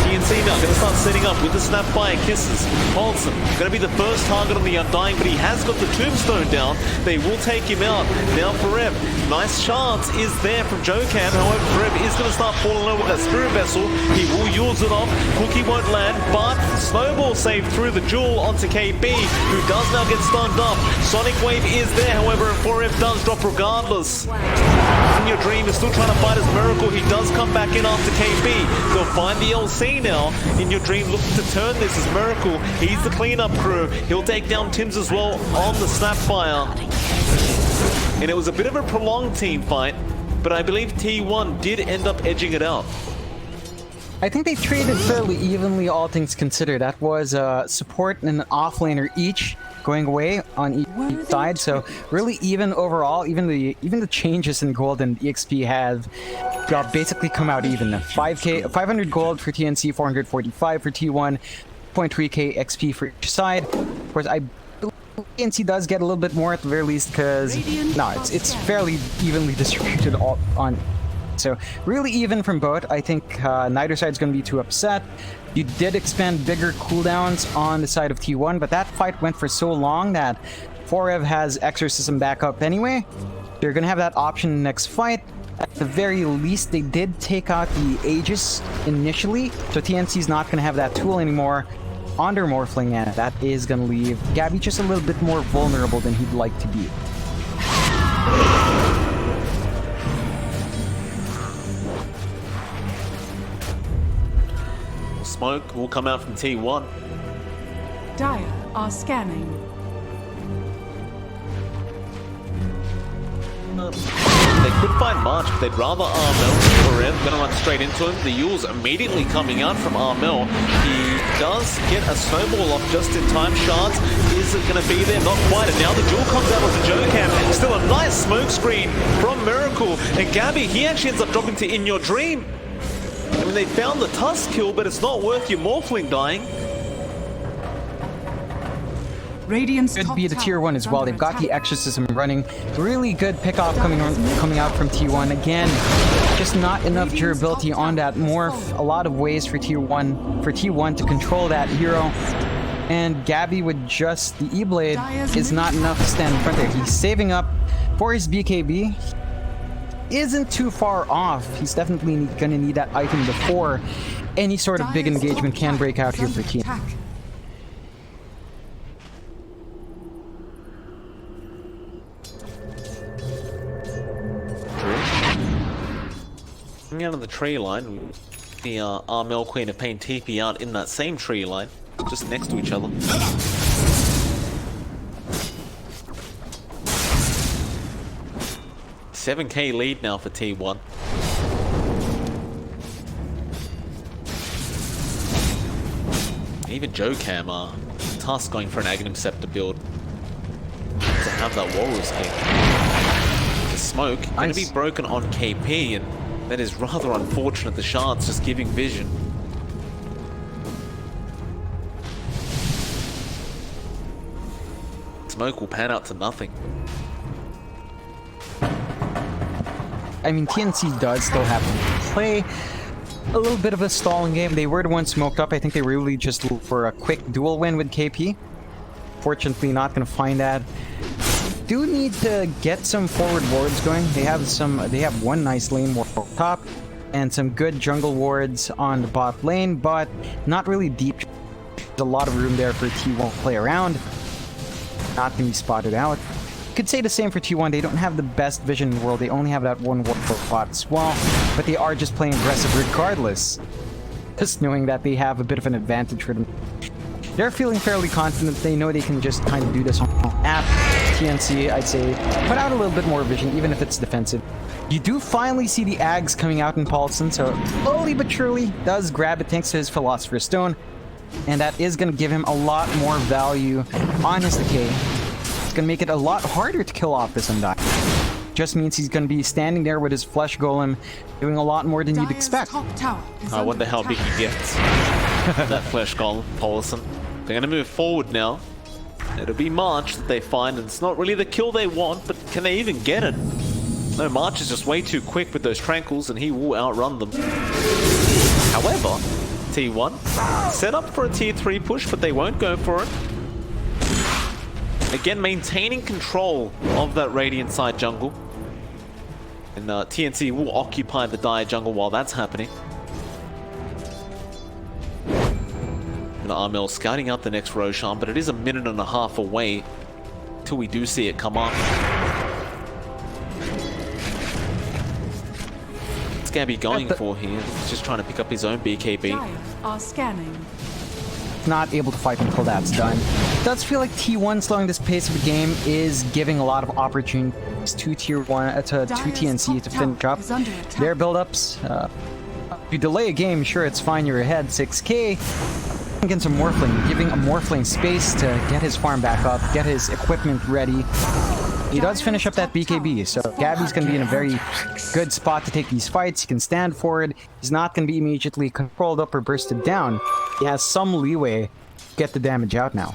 Speaker 3: TNC now going to start setting up with the Snapfire Kisses. Paulson going to be the first target on the Undying, but he has got the Tombstone down. They will take him out. Now Forev, nice chance is there from Jokam. However, Forev is going to start falling over with that Spirit Vessel. He will use it off. Cookie won't land, but Snowball saved through the duel onto KB, who does now get stunned up. Sonic Wave is there, however, and Forev does drop regardless. In Your Dream is still trying to fight his Miracle. He does come back in after KB. They'll find the LC now. In Your Dream looking to turn this as Miracle. He's the cleanup crew. He'll take down Tims as well on the Snapfire. And it was a bit of a prolonged team fight, but I believe T1 did end up edging it out.
Speaker 4: I think they traded fairly evenly, all things considered. That was support and an offlaner each going away on each side, so really even overall. Even the changes in gold and EXP have basically come out even. 500 gold for TNC, 445 for T1, 0.3k XP for each side. Of course, I believe TNC does get a little bit more at the very least, because it's fairly evenly distributed on. So really even from both. I think neither side's going to be too upset. You did expand bigger cooldowns on the side of T1, but that fight went for so long that Forev has Exorcism back up anyway. They're going to have that option next fight. At the very least, they did take out the Aegis initially, so TNC's not going to have that tool anymore on their Morphling, and that is going to leave Gabby just a little bit more vulnerable than he'd like to be.
Speaker 3: Smoke will come out from T1.
Speaker 1: Dire are scanning.
Speaker 3: They could find March, but they'd rather Armel. Forev gonna run straight into him. The Yule's immediately coming out from Armel. He does get a snowball off just in time. Shards, is it gonna be there? Not quite. And now the Jewel comes out with the Jokam. Still a nice smoke screen from Miracle. And Gabby, he actually ends up dropping to In Your Dream. I mean, they found the Tusk kill, but it's not worth your Morphling dying.
Speaker 1: Radiant's
Speaker 4: Could
Speaker 1: top
Speaker 4: be the tier
Speaker 1: tower
Speaker 4: 1
Speaker 1: is
Speaker 4: as well.
Speaker 1: under
Speaker 4: They've got the
Speaker 1: attack.
Speaker 4: exorcism running. Really good pickoff coming out from T1. Again, just not enough durability on that morph. A lot of ways for T1 to control that hero. And Gabby with just the E-Blade is not enough to stand in front there. He's saving up for his BKB. Isn't too far off. He's definitely gonna need that item before any sort of big
Speaker 1: Dire's
Speaker 4: engagement
Speaker 1: top
Speaker 4: can
Speaker 1: tower
Speaker 4: break out
Speaker 1: is
Speaker 4: here for
Speaker 1: under
Speaker 4: T1.
Speaker 1: attack.
Speaker 3: Coming out of the tree line, the Armel Queen of Pain TP out in that same tree line, just next to each other. $7K lead now for T1. Even Jokam Tusk going for an Aghanim Scepter build to have that Walrus King. The smoke going to be broken on KP, and that is rather unfortunate. The shards just giving vision. Smoke will pan out to nothing.
Speaker 4: I mean, TNC does still have to play a little bit of a stalling game. They were the ones smoked up. I think they really just looked for a quick duel win with KP. Fortunately, not going to find that. Do need to get some forward wards going. They have one nice lane ward up top and some good jungle wards on the bot lane, but not really deep. There's a lot of room there for T1 to play around. Not going to be spotted out. Could say the same for T1. They don't have the best vision in the world. They only have that one ward for bot as well, but they are just playing aggressive regardless. Just knowing that they have a bit of an advantage for them. They're feeling fairly confident. They know they can just kind of do this on app. TNC, I'd say, put out a little bit more vision, even if it's defensive. You do finally see the Ags coming out in Paulson, so slowly but surely does grab it thanks to his Philosopher's Stone, and that is going to give him a lot more value on his decay. It's going to make it a lot harder to kill off this Undying. Just means he's going to be standing there with his Flesh Golem, doing a lot more than you'd
Speaker 1: Dire's
Speaker 4: expect.
Speaker 1: top tower is
Speaker 3: I
Speaker 1: under
Speaker 3: wonder how big
Speaker 1: attack.
Speaker 3: he gets. That Flesh Golem, Paulson. They're going to move forward now. It'll be March that they find, and it's not really the kill they want, but can they even get it? No, March is just way too quick with those Tranquils, and he will outrun them. However, T1 set up for a tier 3 push, but they won't go for it. Again, maintaining control of that Radiant side jungle. And TNC will occupy the Dire jungle while that's happening. And Armel scouting out the next Roshan, but it is a minute and a half away till we do see it come up. What's Gabby going for here? He's just trying to pick up his own BKB.
Speaker 1: Dire are scanning.
Speaker 4: Not able to fight until that's done. It does feel like T1 slowing this pace of the game is giving a lot of opportunities to Tier 1 to TNC to finish up their build-ups. If you delay a game, sure, it's fine, you're ahead 6k. Against a Morphling, giving a Morphling space to get his farm back up, get his equipment ready. He does finish up that BKB, so Gabby's going to be in a very good spot to take these fights. He can stand forward. He's not going to be immediately controlled up or bursted down. He has some leeway to get the damage out now.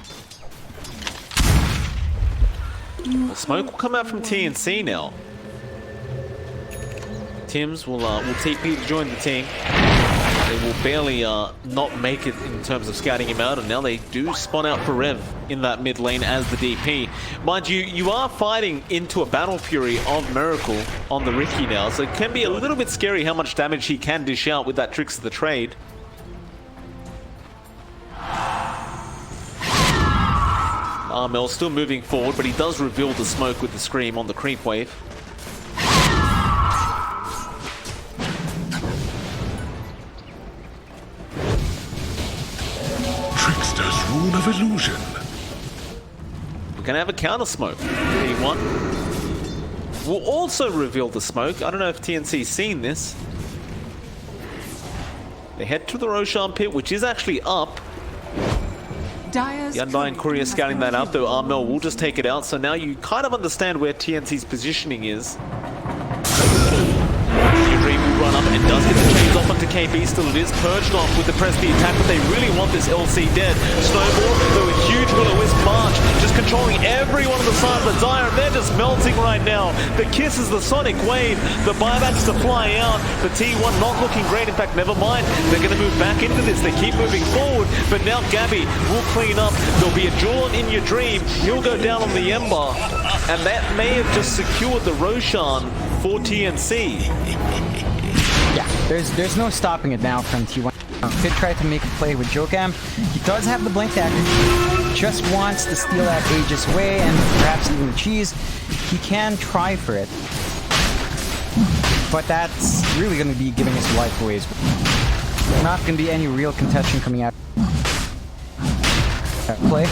Speaker 3: Well, smoke will come out from TNC now. Tims will TP to join the team. They will barely not make it in terms of scouting him out, and now they do spawn out for Rev in that mid lane as the DP. Mind you, you are fighting into a Battle Fury of Miracle on the Riki now, so it can be a little bit scary how much damage he can dish out with that Tricks of the Trade. Armel still moving forward, but he does reveal the smoke with the Scream on the creep wave.
Speaker 2: Trickster's Rune of Illusion.
Speaker 3: We're gonna have a counter smoke. T1 will also reveal the smoke. I don't know if TNC's seen this. They head to the Roshan pit, which is actually up.
Speaker 1: Dire's
Speaker 3: The Undying Courier scouting that out, though Armel will just take it out. So now you kind of understand where TNC's positioning is. Dream will run up and does get the chains off onto KB. Still it is purged off with the Presby attack, but they really want this LC dead. Snowball, though a huge Will-O-Wisp March just controlling everyone on the side of the Dire, and they're just melting right now. The Kiss is the Sonic Wave. The buybacks are flying out. The T1 not looking great. In fact, never mind. They're going to move back into this. They keep moving forward, but now Gabby will clean up. There'll be a Julian in your dream. He'll go down on the Ember, and that may have just secured the Roshan for TNC.
Speaker 4: Yeah, there's no stopping it now from T1. Could try to make a play with Jokam. He does have the blink dagger. Just wants to steal that Aegis away and perhaps even the cheese. He can try for it. But that's really going to be giving his life away. There's not going to be any real contention coming out. Play.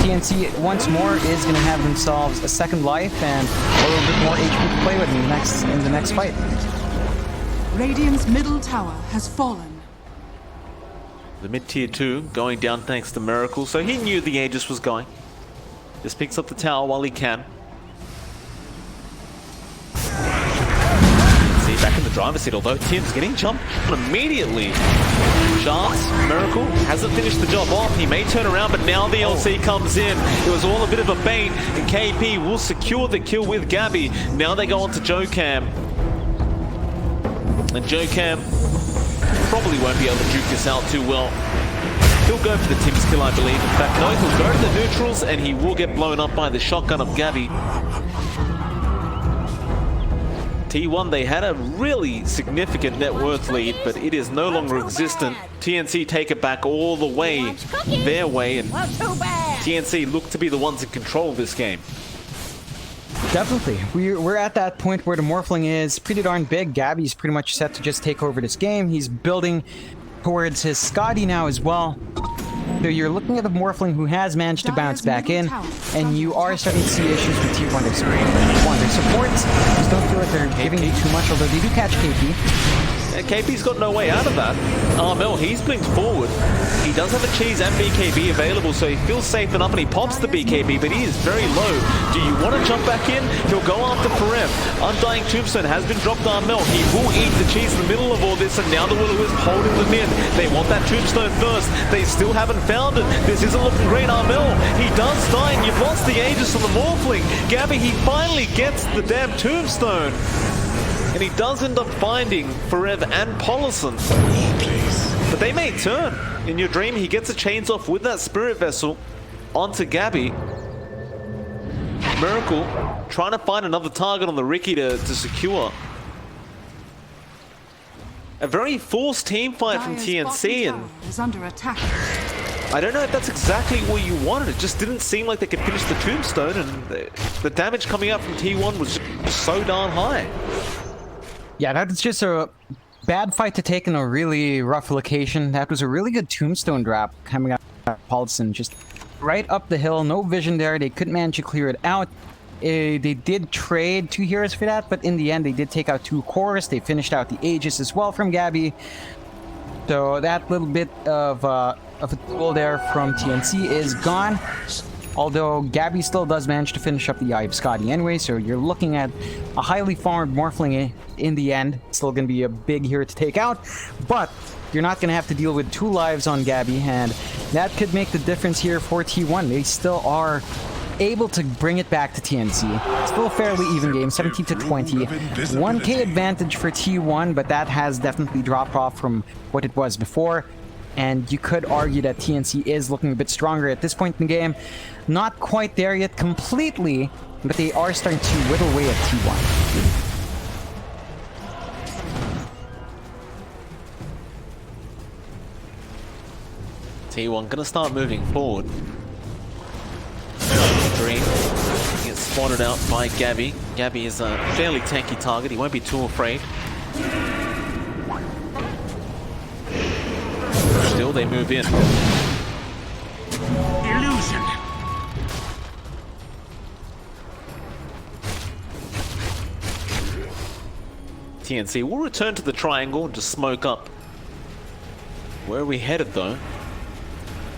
Speaker 4: TNC once more is going to have themselves a second life and a little bit more HP to play with in the next fight.
Speaker 1: Radiant's middle tower has fallen.
Speaker 3: The mid-tier 2 going down thanks to Miracle, so he knew the Aegis was going. Just picks up the tower while he can. See, back in the driver's seat, although Tim's getting jumped immediately. Chance, Miracle hasn't finished the job off. He may turn around, but now the LC comes in. It was all a bit of a bait, and KP will secure the kill with Gabby. Now they go on to Jokam. And Jokam probably won't be able to juke this out too well. He'll go for the Tim's kill, I believe. In fact, no, he'll go to the neutrals, and he will get blown up by the shotgun of Gabby. T1, they had a really significant net worth lead, but it is no longer existent. TNC take it back all the way their way, and TNC look to be the ones in control of this game.
Speaker 4: Definitely. We're at that point where the Morphling is pretty darn big. Gabby's pretty much set to just take over this game. He's building towards his Scotty now as well. So you're looking at the Morphling who has managed to bounce back in, and you are starting to see issues with Tier 1. Their supports just don't feel like they're giving you too much, although they do catch KP.
Speaker 3: KP's got no way out of that. Armel, he's blinked forward. He does have a cheese and BKB available, so he feels safe enough, and he pops the BKB, but he is very low. Do you want to jump back in? He'll go after Forev. Undying Tombstone has been dropped to Armel. He will eat the cheese in the middle of all this, and now the Will-O-Wisp holding them in. They want that Tombstone first. They still haven't found it. This isn't looking great. Armel, he does die, and you've lost the Aegis on the Morphling. Gabby, he finally gets the damn Tombstone. And he does end up finding Forever and Polison. But they may turn. In your dream, he gets a chains off with that Spirit Vessel onto Gabby. Miracle trying to find another target on the Riki to secure. A very forced team fight from TNC, and
Speaker 1: is under attack.
Speaker 3: I don't know if that's exactly what you wanted. It just didn't seem like they could finish the Tombstone, and the damage coming out from T1 was just so darn high.
Speaker 4: Yeah, that's just a bad fight to take in a really rough location. That was a really good Tombstone drop coming out of Paulson. Just right up the hill, no vision there. They couldn't manage to clear it out. They did trade 2 heroes for that, but in the end, they did take out 2 cores. They finished out the Aegis as well from Gabby. So that little bit of a tool there from TNC is gone. Although Gabby still does manage to finish up the Eye of Scotty anyway, so you're looking at a highly farmed Morphling in the end. Still going to be a big hero to take out, but you're not going to have to deal with 2 lives on Gabby, and that could make the difference here for T1. They still are able to bring it back to TNC. Still a fairly even game, 17 to 20. 1k advantage for T1, but that has definitely dropped off from what it was before. And you could argue that TNC is looking a bit stronger at this point in the game. Not quite there yet completely, but they are starting to whittle away at T1.
Speaker 3: T1 gonna start moving forward. Dream gets spotted out by Gabby. Gabby is a fairly tanky target. He won't be too afraid. Still, they move in.
Speaker 2: Illusion.
Speaker 3: TNC will return to the triangle and just smoke up. Where are we headed, though?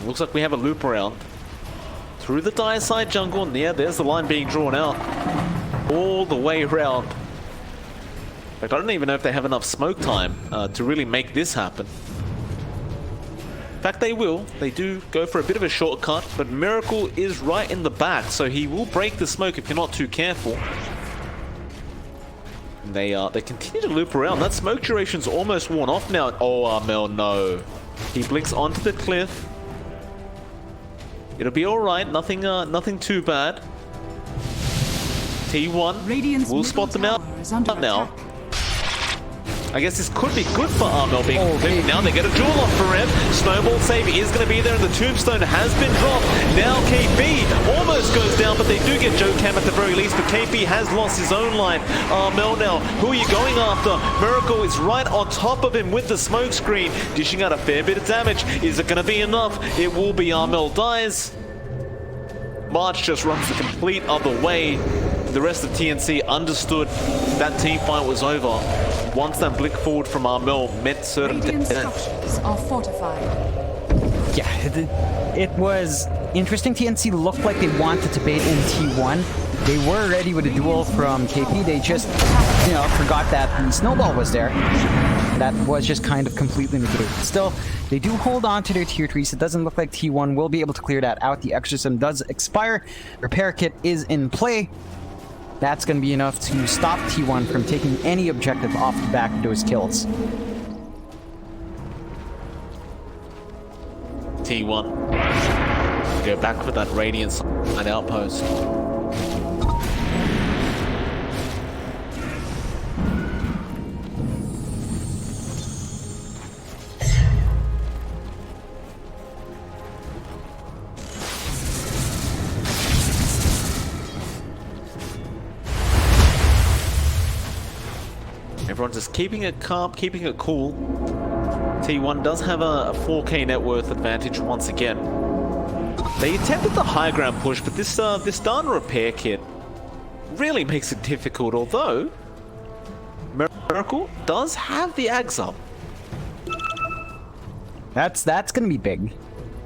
Speaker 3: Looks like we have a loop around. Through the dire side jungle, and yeah, there's the line being drawn out. All the way around. In fact, I don't even know if they have enough smoke time to really make this happen. In fact, they will. They do go for a bit of a shortcut, but Miracle is right in the back, so he will break the smoke if you're not too careful. And they continue to loop around. That smoke duration's almost worn off now. Oh, Armel, no. He blinks onto the cliff. It'll be all right. Nothing too bad. T1 will spot them out now. I guess this could be good for Armel being clipped. Now they get a duel off for him. Snowball save is going to be there, and the tombstone has been dropped. Now KP almost goes down, but they do get Joe Cam at the very least. But KP has lost his own line. Armel now, who are you going after? Miracle is right on top of him with the smoke screen, dishing out a fair bit of damage. Is it going to be enough? It will be. Armel dies. March just runs the complete other way. The rest of TNC understood that team fight was over once that blink forward from Armel meant certain
Speaker 1: Radiant
Speaker 3: death.
Speaker 1: structures are fortified.
Speaker 4: Yeah, it was interesting. TNC looked like they wanted to bait in T1. They were ready with a duel from KP. They just, forgot that the snowball was there. That was just kind of completely negated. Still, they do hold on to their tier 3s. It doesn't look like T1 will be able to clear that out. The exorcism does expire. Repair kit is in play. That's going to be enough to stop T1 from taking any objective off the back of those kills.
Speaker 3: T1 go back for that Radiant side outpost. Everyone's just keeping it calm, keeping it cool. T1 does have a 4K net worth advantage once again. They attempted the high ground push, but this Dana repair kit really makes it difficult, although Miracle does have the Ags up.
Speaker 4: That's going to be big.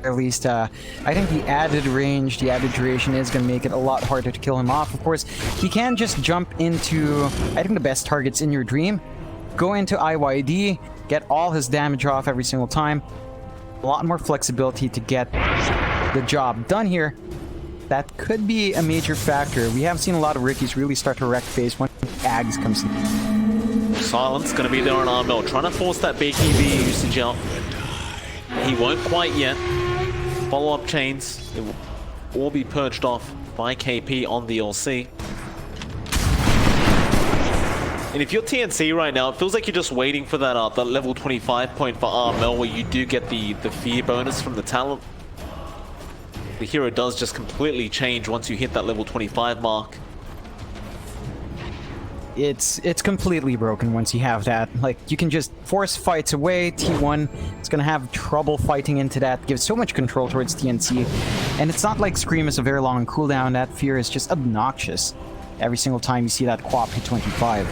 Speaker 4: At least, I think the added range, the added duration is going to make it a lot harder to kill him off. Of course, he can just jump into, I think, the best targets in your dream. Go into IYD, get all his damage off every single time. A lot more flexibility to get the job done here. That could be a major factor. We have seen a lot of rookies really start to wreck phase when Ags comes in.
Speaker 3: Silence going to be there on Armel, trying to force that BKB usage out. He won't quite yet. Follow-up chains, it will all be purged off by KP on the LC. And if you're TNC right now, it feels like you're just waiting for that level 25 point for Armel, where you do get the fear bonus from the talent. The hero does just completely change once you hit that level 25 mark.
Speaker 4: It's completely broken once you have that. Like, you can just force fights away. T1 is gonna have trouble fighting into that. Gives so much control towards TNC. And it's not like Scream is a very long cooldown. That fear is just obnoxious every single time you see that Quap hit 25.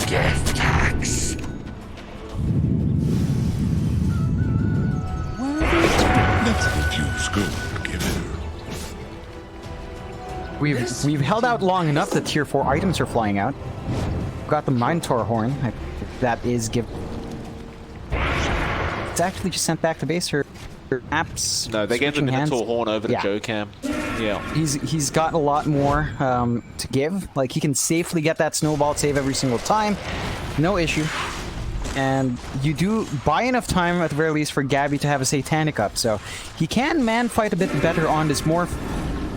Speaker 2: Death tax. Refuse gold given.
Speaker 4: We've held out long enough that tier 4 items are flying out. Got the Minotaur Horn. That is give. It's actually just sent back to base. Her apps.
Speaker 3: No, they gave the Minotaur Horn over to Joe Cam. Yeah.
Speaker 4: He's got a lot more to give. Like, he can safely get that snowball save every single time. No issue. And you do buy enough time, at the very least, for Gabby to have a Satanic up. So he can man-fight a bit better on this morph.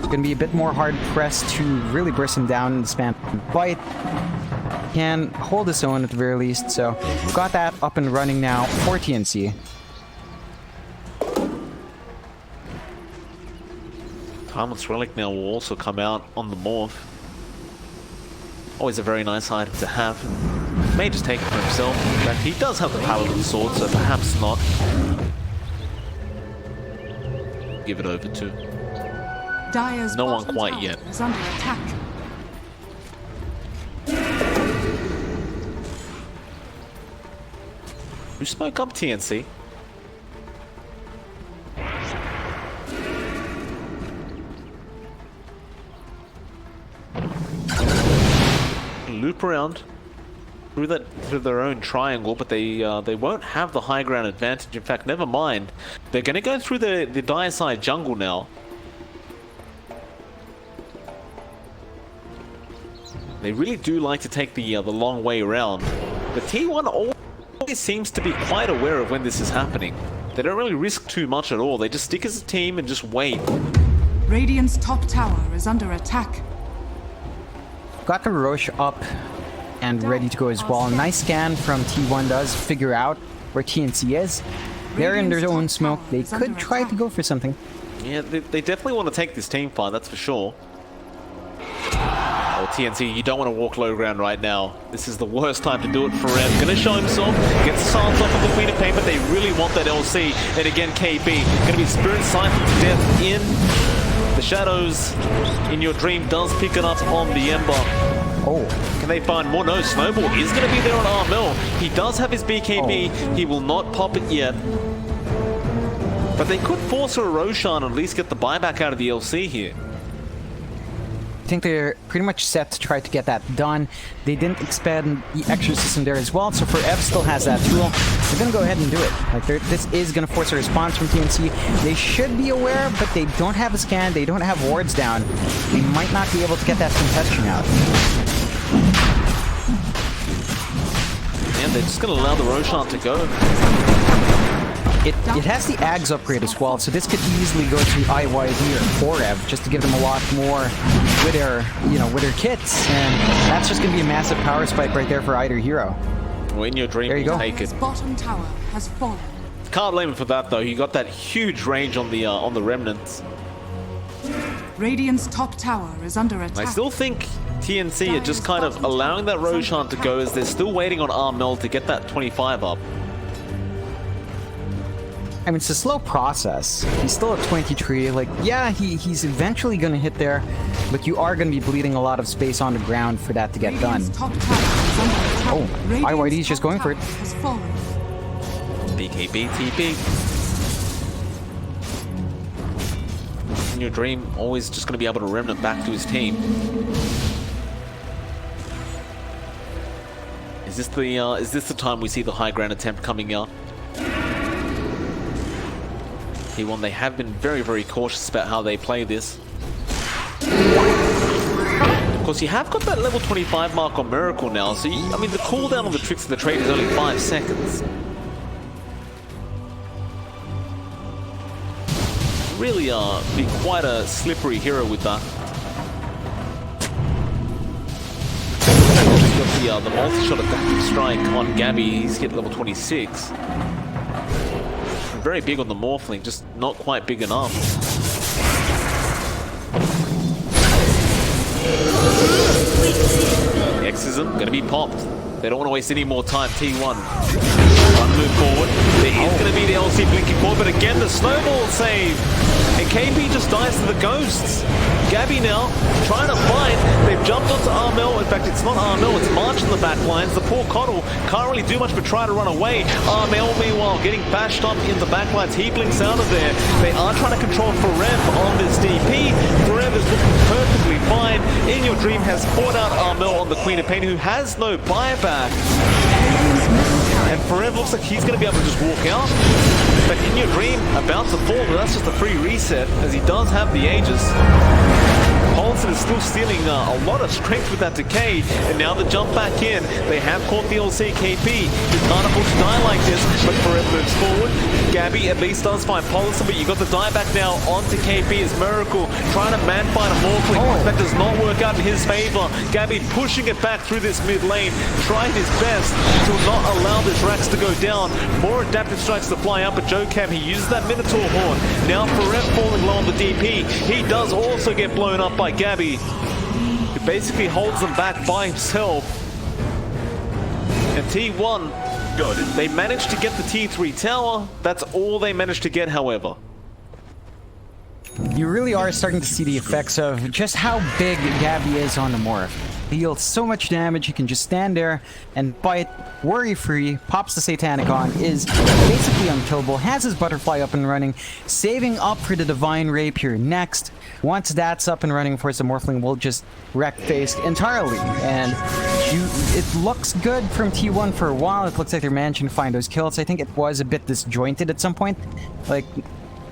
Speaker 4: Going to be a bit more hard-pressed to really burst him down in the span fight. Can hold his own at the very least. So we've got that up and running now for TNC.
Speaker 3: Timeless Relic now will also come out on the morph. Always a very nice item to have. May just take it for himself. In fact, he does have the Paladin Sword, so perhaps not. Give it over to.
Speaker 1: Dire's
Speaker 3: No one
Speaker 1: bottom
Speaker 3: quite
Speaker 1: tower
Speaker 3: yet.
Speaker 1: is under attack.
Speaker 3: Who spoke up, TNC? Loop loop around through their own triangle, but they won't have the high ground advantage. In fact, never mind. They're going to go through the dire side jungle now. They really do like to take the long way around. The T1 always seems to be quite aware of when this is happening. They don't really risk too much at all. They just stick as a team and just wait.
Speaker 1: Radiant's top tower is under attack.
Speaker 4: Got the Roche up and ready to go as well. Nice scan from T1 does figure out where TNC is. They're in their own smoke. They could try to go for something.
Speaker 3: Yeah, they definitely want to take this team fight, that's for sure. Oh, TNC, you don't want to walk low ground right now. This is the worst time to do it for Rev. Gonna show himself, gets the silence off of the Queen of Pain, but they really want that LC. And again, KB, gonna be Spirit Siphon to death in the shadows. In Your Dream does pick it up on the Ember.
Speaker 4: Oh.
Speaker 3: Can they find more? No, Snowball is gonna be there on Armel. He does have his BKB.
Speaker 4: Oh.
Speaker 3: He will not pop it yet. But they could force a Roshan and at least get the buyback out of the LC here.
Speaker 4: I think they're pretty much set to try to get that done. They didn't expand the exorcism there as well, so for F still has that tool. They're gonna go ahead and do it. Like this is gonna force a response from TNC. They should be aware, but they don't have a scan. They don't have wards down. They might not be able to get that contestion out.
Speaker 3: And they're just gonna allow the Roshan to go.
Speaker 4: It has the Ags upgrade as well, so this could easily go to IYD or Forev just to give them a lot more with their, with their kits, and that's just going to be a massive power spike right there for either hero.
Speaker 3: Well, In Your Dream,
Speaker 4: there you go.
Speaker 3: Take it.
Speaker 1: Bottom tower has fallen.
Speaker 3: Can't blame him for that though. He got that huge range on the remnants.
Speaker 1: Radiant's top tower is under attack.
Speaker 3: I still think TNC are just kind of allowing that Roshan to go as they're still waiting on Armel to get that 25 up.
Speaker 4: I mean, it's a slow process. He's still at 23. Like, yeah, he's eventually going to hit there, but you are going to be bleeding a lot of space on the ground for that to get done. Oh, IYD's just going for it.
Speaker 3: BKB, TP. In Your Dream, always just going to be able to remnant back to his team. Is this the time we see the high ground attempt coming out? T1, they have been very, very cautious about how they play this. Of course, you have got that level 25 mark on Miracle now, so I mean, the cooldown on the Tricks of the Trade is only 5 seconds. Really be quite a slippery hero with that. Just got the multi-shot adaptive strike on Gabby. He's hit level 26. Very big on the Morphling, just not quite big enough. Exorcism gonna be popped. They don't want to waste any more time. T1 one move forward. There is going to be the LC blinking forward, but again the snowball save. And KB just dies to the ghosts. Gabby now trying to fight. They've jumped onto Armel. In fact, it's not Armel, it's March in the back lines. The poor Coddle can't really do much but try to run away. Armel, meanwhile, getting bashed up in the back lines. He blinks out of there. They are trying to control Forev on this DP. Forev is looking perfectly fine. In Your Dream has caught out Armel on the Queen of Pain, who has no buyback. And Forev looks like he's going to be able to just walk out. But In Your Dream about to fall, but that's just a free reset, as he does have the Aegis. Paulson is still stealing a lot of strength with that decay, and now the jump back in. They have caught the LCKP. You can't afford to die like this, but Forever moves forward. Gabby at least does find Paulson, but you got the die back now onto KP as Miracle trying to man fight a Morphling. That does not work out in his favor. Gabby pushing it back through this mid lane, trying his best to not allow this Rax to go down. More adaptive strikes to fly up, but Jocam, he uses that Minotaur horn. Now Forever falling low on the DP. He does also get blown up by Gabby, who basically holds them back by himself. And T1, they managed to get the T3 tower. That's all they managed to get, however.
Speaker 4: You really are starting to see the effects of just how big Gabby is on the Morph. deals so much damage. He can just stand there and fight worry-free, pops the Satanic on, is basically unkillable, has his butterfly up and running, saving up for the Divine Rapier next. Once that's up and running, of course, the Morphling will just wreck face entirely. And it looks good from T1 for a while. It looks like they're managing to find those kills. I think it was a bit disjointed at some point. Like,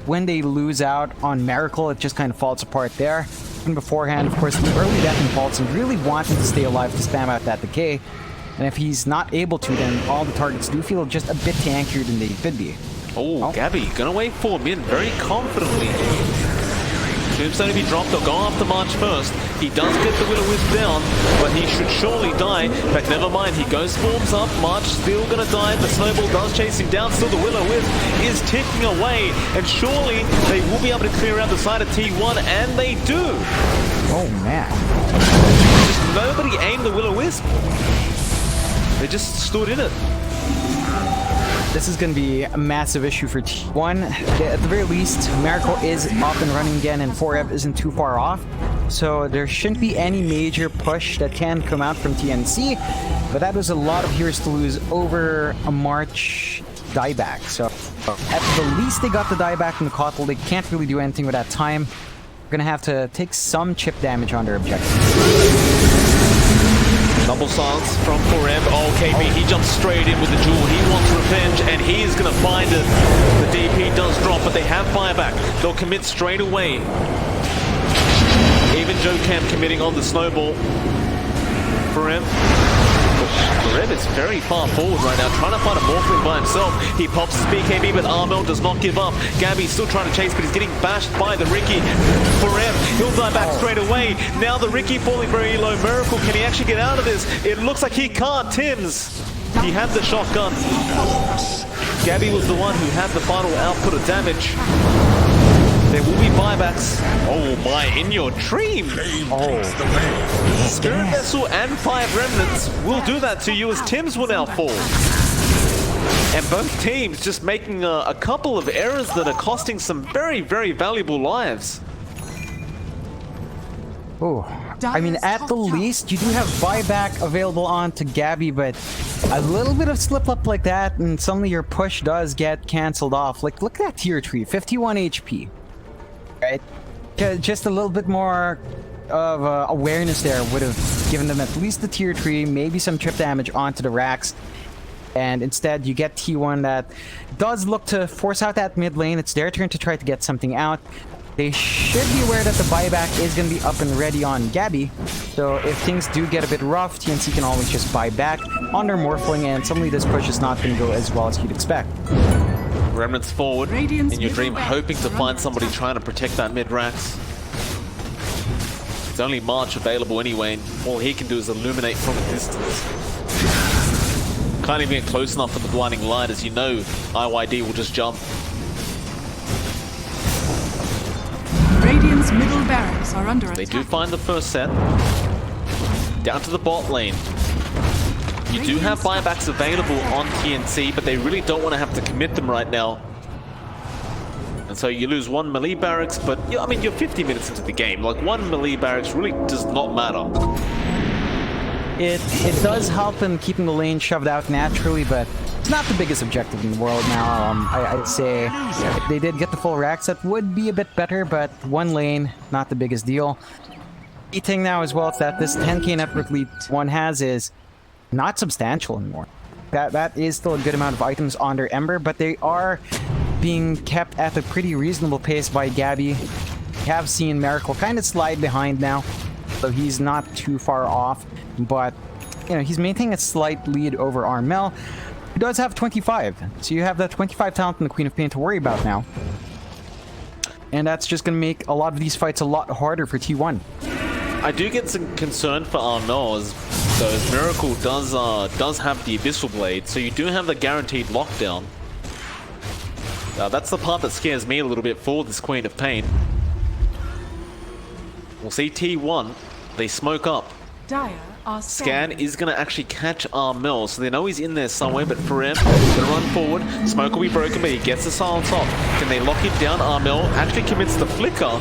Speaker 4: when they lose out on Miracle, it just kind of falls apart there. And beforehand, of course, the early death impulse and really wanting to stay alive to spam out that decay. And if he's not able to, then all the targets do feel just a bit tankier than they could be.
Speaker 3: Oh, Gabby gonna wait for Min very confidently. Tombstone to be dropped, they'll go after March first. He does get the Will-O-Wisp down, but he should surely die. But never mind, he goes forms up. March still gonna die. The Snowball does chase him down. Still the Will-O-Wisp is ticking away. And surely they will be able to clear out the side of T1, and they do.
Speaker 4: Oh man.
Speaker 3: Just nobody aimed the Will-O-Wisp. They just stood in it.
Speaker 4: This is going to be a massive issue for T1. At the very least, Miracle is up and running again, and 4F isn't too far off. So there shouldn't be any major push that can come out from TNC. But that was a lot of heroes to lose over a March dieback. So at the least, they got the dieback from the Kotl. They can't really do anything with that time. We're going to have to take some chip damage on their objective.
Speaker 3: Double silence from 4M. Oh, KB, he jumps straight in with the jewel. He wants revenge, and he is going to find it. The DP does drop, but they have fireback. They'll commit straight away. Even Joe Camp committing on the snowball. 4M. 4M is very far forward right now, trying to find a Morphling by himself. He pops his BKB, but Armel does not give up. Gabby's still trying to chase, but he's getting bashed by the Ricky. 4M, he'll die back straight away. Now the Ricky falling very low. Miracle, can he actually get out of this? It looks like he can't. Tim's, he had the shotgun. Gabby was the one who had the final output of damage. There will be buybacks. Oh my, in your dream. Spirit Vessel and 5 Remnants will do that to you as Tim's will now fall. And both teams just making a couple of errors that are costing some very, very valuable lives.
Speaker 4: Oh, I mean, at the least, you do have buyback available onto Gabby, but a little bit of slip-up like that, and suddenly your push does get cancelled off. Like, look at that tier tree, 51 HP. Right? Just a little bit more of awareness there would have given them at least the tier 3, maybe some chip damage onto the racks. And instead, you get T1 that does look to force out that mid lane. It's their turn to try to get something out. They should be aware that the buyback is going to be up and ready on Gabby. So if things do get a bit rough, TNC can always just buy back on their Morphling, and suddenly this push is not going to go as well as you'd expect.
Speaker 3: Remnants forward in your dream, hoping to find somebody trying to protect that mid-racks. It's only March available anyway, and all he can do is illuminate from a distance. Can't even get close enough for the blinding light, as you know IYD will just jump.
Speaker 1: Radiant's middle barracks are under attack.
Speaker 3: They do find the first set. Down to the bot lane. You do have buybacks available on TNC, but they really don't want to have to commit them right now. And so you lose one melee barracks, but I mean, you're 50 minutes into the game. Like, one melee barracks really does not matter.
Speaker 4: It does help in keeping the lane shoved out naturally, but it's not the biggest objective in the world now. I'd say if they did get the full racks, that would be a bit better, but one lane, not the biggest deal. The thing now as well is that this 10k network lead one has is not substantial anymore. That is still a good amount of items on their Ember, but they are being kept at a pretty reasonable pace by Gabby. We have seen Miracle kind of slide behind now, so he's not too far off, but you know, he's maintaining a slight lead over Armel, who does have 25. So you have that 25 talent in the Queen of Pain to worry about now. And that's just going to make a lot of these fights a lot harder for T1.
Speaker 3: I do get some concern for Armel, as Miracle does have the Abyssal Blade, so you do have the guaranteed lockdown. That's the part that scares me a little bit for this Queen of Pain. We'll see T1, they smoke up.
Speaker 1: Dire are
Speaker 3: Scan is going to actually catch Armel, so they know he's in there somewhere, but for him, going to run forward. Smoke will be broken, but he gets the silence off. Can they lock him down? Armel actually commits the flicker.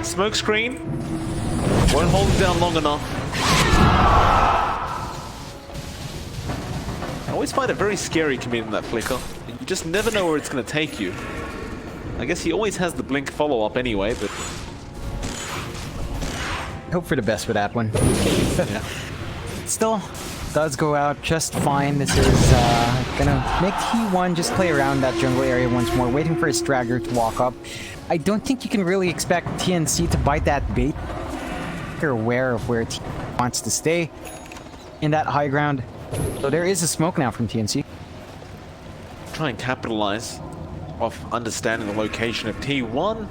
Speaker 3: Smoke screen. Won't hold him down long enough. I always find it very scary committing that flicker. You just never know where it's going to take you. I guess he always has the blink follow-up anyway, but...
Speaker 4: Hope for the best with that one.
Speaker 3: yeah.
Speaker 4: Still, does go out just fine. This is gonna make T1 just play around that jungle area once more, waiting for his straggler to walk up. I don't think you can really expect TNC to bite that bait. They're aware of where T wants to stay in that high ground. So there is a smoke now from TNC.
Speaker 3: Try and capitalize off understanding the location of T1.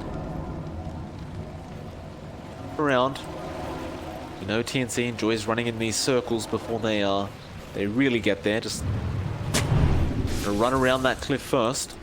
Speaker 3: Around. You know, TNC enjoys running in these circles before they really get there. Just gonna run around that cliff first.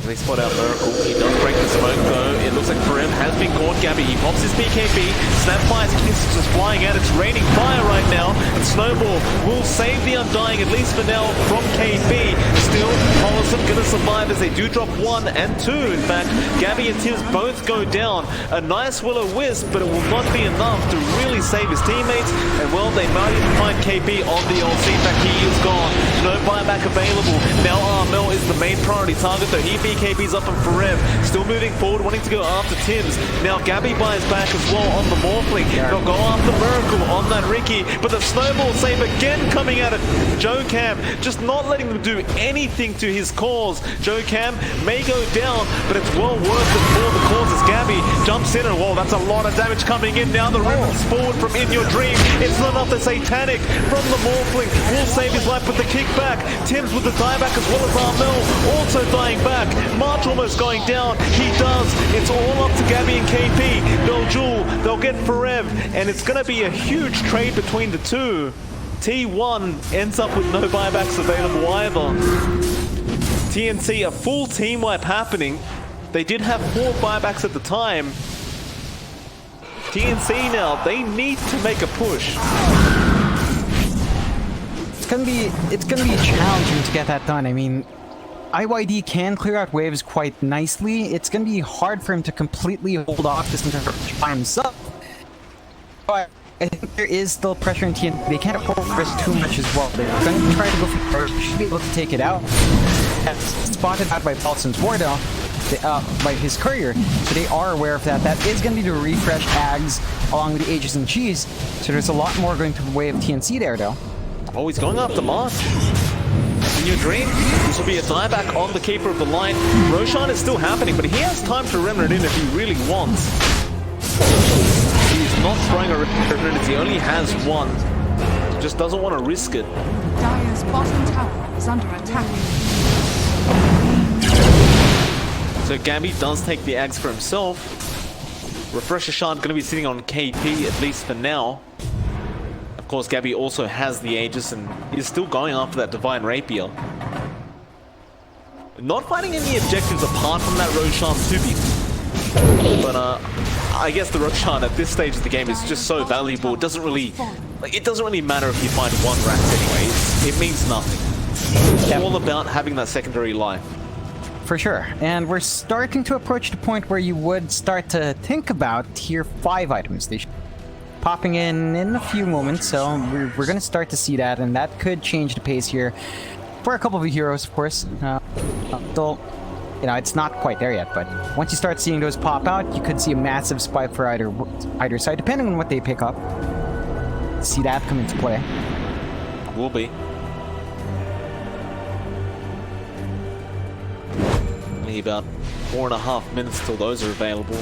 Speaker 3: They spot out Miracle. He does break the smoke though. It looks like Karim has been caught. Gabby, he pops his BKB. Snapfire's Kiss is just flying out. It's raining fire right now. And Snowball will save the Undying, at least for now, from KB. Still, Holliston gonna survive as they do drop 1 and 2. In fact, Gabby and Tims both go down. A nice Will-O-Wisp, but it will not be enough to really save his teammates. And well, they might even find KB on the LC. In fact, he is gone. No buyback available. Now Armel is the main priority target, though he BKB's up and Forev. Still moving forward, wanting to go after Tims. Now Gabby buys back as well on the Morphling. They'll go after Miracle on that Ricky, but the Snowball save again coming at it. Joe Cam just not letting them do anything to his cause. Joe Cam may go down, but it's well worth it for the cause as Gabby jumps in and whoa, that's a lot of damage coming in. Now the Ribbons forward from In Your Dream. It's not enough. The Satanic from the Morphling will save his life with the kickback. Tims with the dieback as well as Armel also dying back. March almost going down. He does. It's all up to Gabby and KP. They'll duel. They'll get Forev. And it's going to be a huge trade between the two. T1 ends up with no buybacks available either. TNC, a full team wipe happening. They did have 4 buybacks at the time. TNC now, they need to make a push.
Speaker 4: It's gonna be challenging to get that done. I mean, IYD can clear out waves quite nicely. It's going to be hard for him to completely hold off this entire by himself. But I think there is still pressure in TNT. They can't afford to risk too much as well. They're going to try to go for first. Should be able to take it out. That's spotted out by Paulson's Wardell, by his courier. So they are aware of that. That is going to be the refresh Ags along with the Aegis and Cheese. So there's a lot more going to the way of TNC there, though.
Speaker 3: Oh, he's going after March. In Your Dream, this will be a dieback on the Keeper of the Line. Roshan is still happening, but he has time to Remnant in if he really wants. He's not throwing a Remnant, he only has one. He just doesn't want to risk it.
Speaker 1: Dire's bottom tower is under attack.
Speaker 3: So Gabby does take the Ags for himself. Refresher Shard going to be sitting on KP, at least for now. Of course, Gabby also has the Aegis and is still going after that Divine Rapier. Not finding any objectives apart from that Roshan Subi. But I guess the Roshan at this stage of the game is just so valuable. It doesn't really matter if you find one rat anyway. It means nothing. It's all about having that secondary life.
Speaker 4: For sure. And we're starting to approach the point where you would start to think about tier 5 items. They should popping in a few moments, so we're going to start to see that, and that could change the pace here for a couple of heroes, of course. Still, you know, it's not quite there yet, but once you start seeing those pop out, you could see a massive spike for either side, depending on what they pick up. See that come into play.
Speaker 3: Will be. Only about 4.5 minutes till those are available.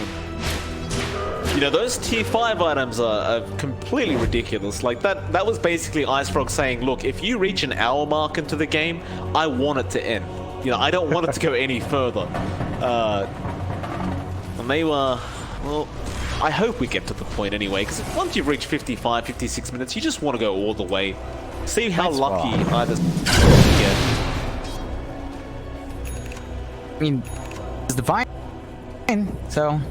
Speaker 3: You know, those tier 5 items are completely ridiculous. Like, that was basically Ice Frog saying, look, if you reach an hour mark into the game, I want it to end. You know, I don't want it to go any further. And they were, well, I hope we get to the point anyway, because once you've reached 55, 56 minutes, you just want to go all the way. See how lucky either get.
Speaker 4: I mean, it's Divine, so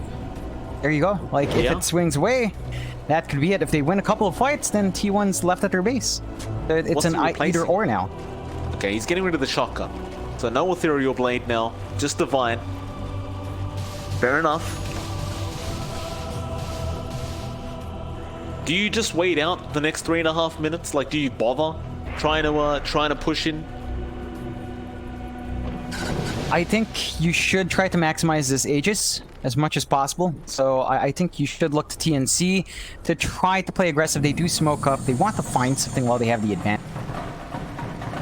Speaker 4: there you go. Like, if it swings away, that could be it. If they win a couple of fights, then T1's left at their base. It's an either or now.
Speaker 3: Okay, he's getting rid of the shotgun. So no Ethereal Blade now, just Divine. Fair enough. Do you just wait out the next 3.5 minutes? Like, do you bother trying to push in?
Speaker 4: I think you should try to maximize this Aegis as much as possible. So I think you should look to TNC to try to play aggressive. They do smoke up. They want to find something while they have the advantage.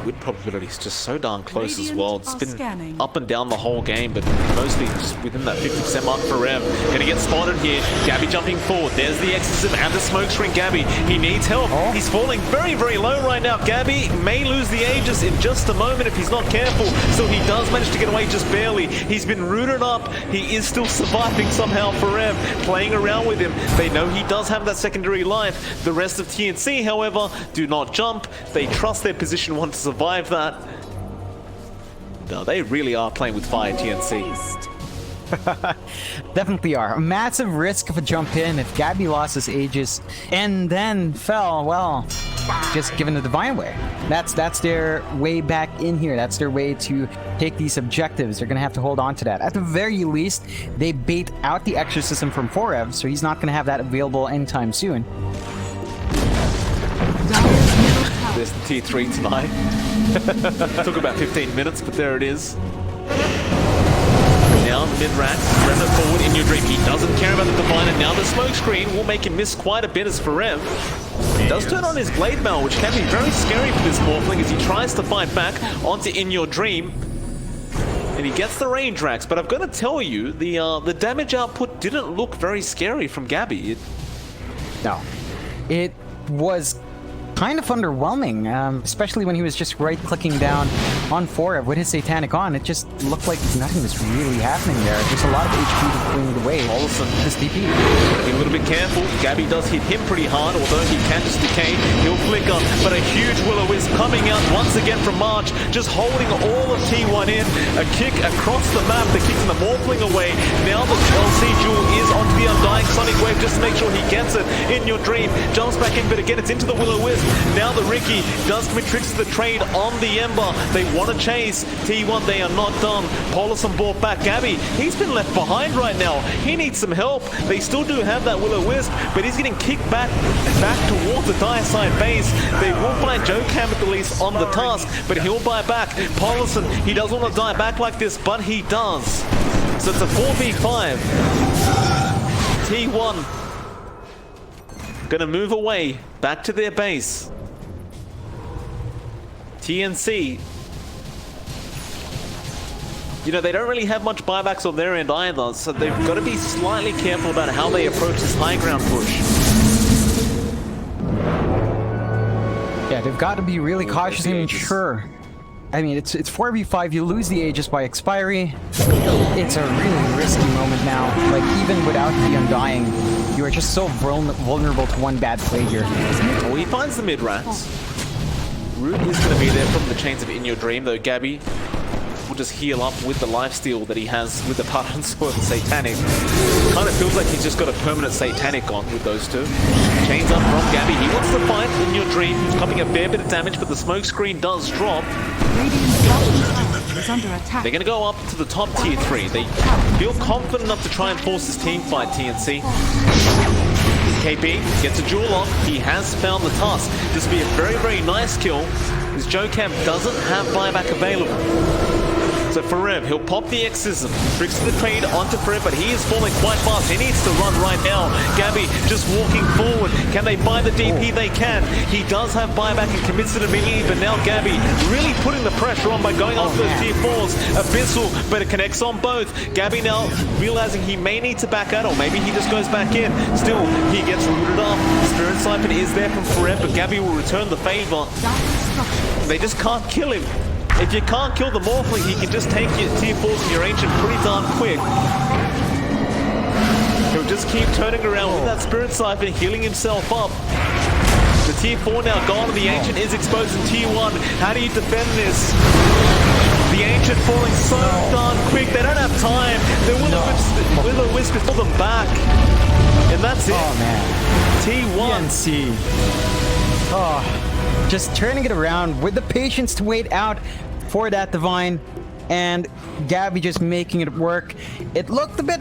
Speaker 3: Win probability is just so darn close as
Speaker 1: Radiant
Speaker 3: well. It's
Speaker 1: are
Speaker 3: been
Speaker 1: scanning.
Speaker 3: up and down the whole game, but mostly just within that 50% mark for Rev. Gonna get spotted here. Gabby jumping forward. There's the exorcism and the smoke screen. Gabby, he needs help.
Speaker 4: Oh.
Speaker 3: He's falling very, very low right now. Gabby may lose the Aegis in just a moment if he's not careful. So he does manage to get away just barely. He's been rooted up. He is still surviving somehow for Rev, playing around with him. They know he does have that secondary life. The rest of TNC, however, do not jump. They trust their position one to survive that. No, they really are playing with fire, TNC.
Speaker 4: Definitely are. A massive risk of a jump in if Gabby lost his Aegis and then fell, well, just given the Divine Way. That's their way back in here. That's their way to take these objectives. They're going to have to hold on to that. At the very least, they bait out the Exorcism from Forev, so he's not going to have that available anytime soon.
Speaker 3: There's the T3 tonight. Took about 15 minutes, but there it is. Now the mid-rack, remnant forward in your dream. He doesn't care about the Divine, and now the smoke screen will make him miss quite a bit as Forev. Does turn on his Blade Mail, which can be very scary for this Morphling as he tries to fight back onto In Your Dream. And he gets the range racks, but I've got to tell you, the damage output didn't look very scary from Gabby.
Speaker 4: No. It was kind of underwhelming, especially when he was just right-clicking down on Forev with his Satanic on. It just looked like nothing was really happening there. Just a lot of HP going away.
Speaker 3: Olsen,
Speaker 4: this DP.
Speaker 3: Be a little bit careful. Gabby does hit him pretty hard, although he can just decay. He'll flicker, but a huge Will-O-Wisp coming out once again from March, just holding all of T1 in. A kick across the map, the kick from the Morphling away. Now the LC Jewel is onto the Undying Sonic Wave just to make sure he gets it. In Your Dream, jumps back in, but again it's into the Will-O-Wisp. Now the Ricky does commit tricks to the trade on the Ember. They want to chase. T1, they are not done. Polisson brought back Gabby. He's been left behind right now. He needs some help. They still do have that Will-O-Wisp, but he's getting kicked back towards the dire side base. They will find Joe Cam at the least on the task, but he'll buy back. Polisson, he doesn't want to die back like this, but he does. So it's a 4v5. T1 gonna move away back to their base. TNC, you know, they don't really have much buybacks on their end either, so they've got to be slightly careful about how they approach this high ground push.
Speaker 4: Yeah, they've got to be really cautious and ensure. I mean, it's 4v5, you lose the Aegis by expiry. It's a really risky moment now. Like, even without the Undying, you are just so vulnerable to one bad play here.
Speaker 3: Well, he finds the mid-rats. Root is going to be there from the chains of In Your Dream, though Gabby will just heal up with the lifesteal that he has with the Pardon Sword and Satanic. Kind of feels like he's just got a permanent Satanic on with those two. Chains up from Gabby. He wants to fight In Your Dream. He's copying a fair bit of damage, but the smoke screen does drop.
Speaker 1: Is under attack.
Speaker 3: They're going to go up to the top tier 3. They feel confident enough to try and force this team fight, TNC. KP gets a jewel off. He has found the task. This will be a very, very nice kill, as Joe Cam doesn't have buyback available. So Forev, he'll pop the Exorcism, tricks the trade onto Forev, but he is falling quite fast. He needs to run right now. Gabby just walking forward. Can they buy the DP? They can. He does have buyback and commits it immediately, but now Gabby really putting the pressure on by going off those tier 4s. Abyssal, but it connects on both. Gabby now realizing he may need to back out, or maybe he just goes back in. Still, he gets rooted up. Spirit Siphon is there from Forev, but Gabby will return the favor. They just can't kill him. If you can't kill the Morphling, he can just take your tier 4s and your Ancient pretty darn quick. He'll just keep turning around with that Spirit Siphon, healing himself up. The tier 4 now gone, and the Ancient is exposed in tier 1. How do you defend this? The Ancient falling so darn quick, they don't have time. The Will-O-Wisp is for them back. And that's it.
Speaker 4: Oh, man.
Speaker 3: T1.
Speaker 4: TNC. Oh, just turning it around with the patience to wait out for that Divine, and Gabby just making it work. It looked a bit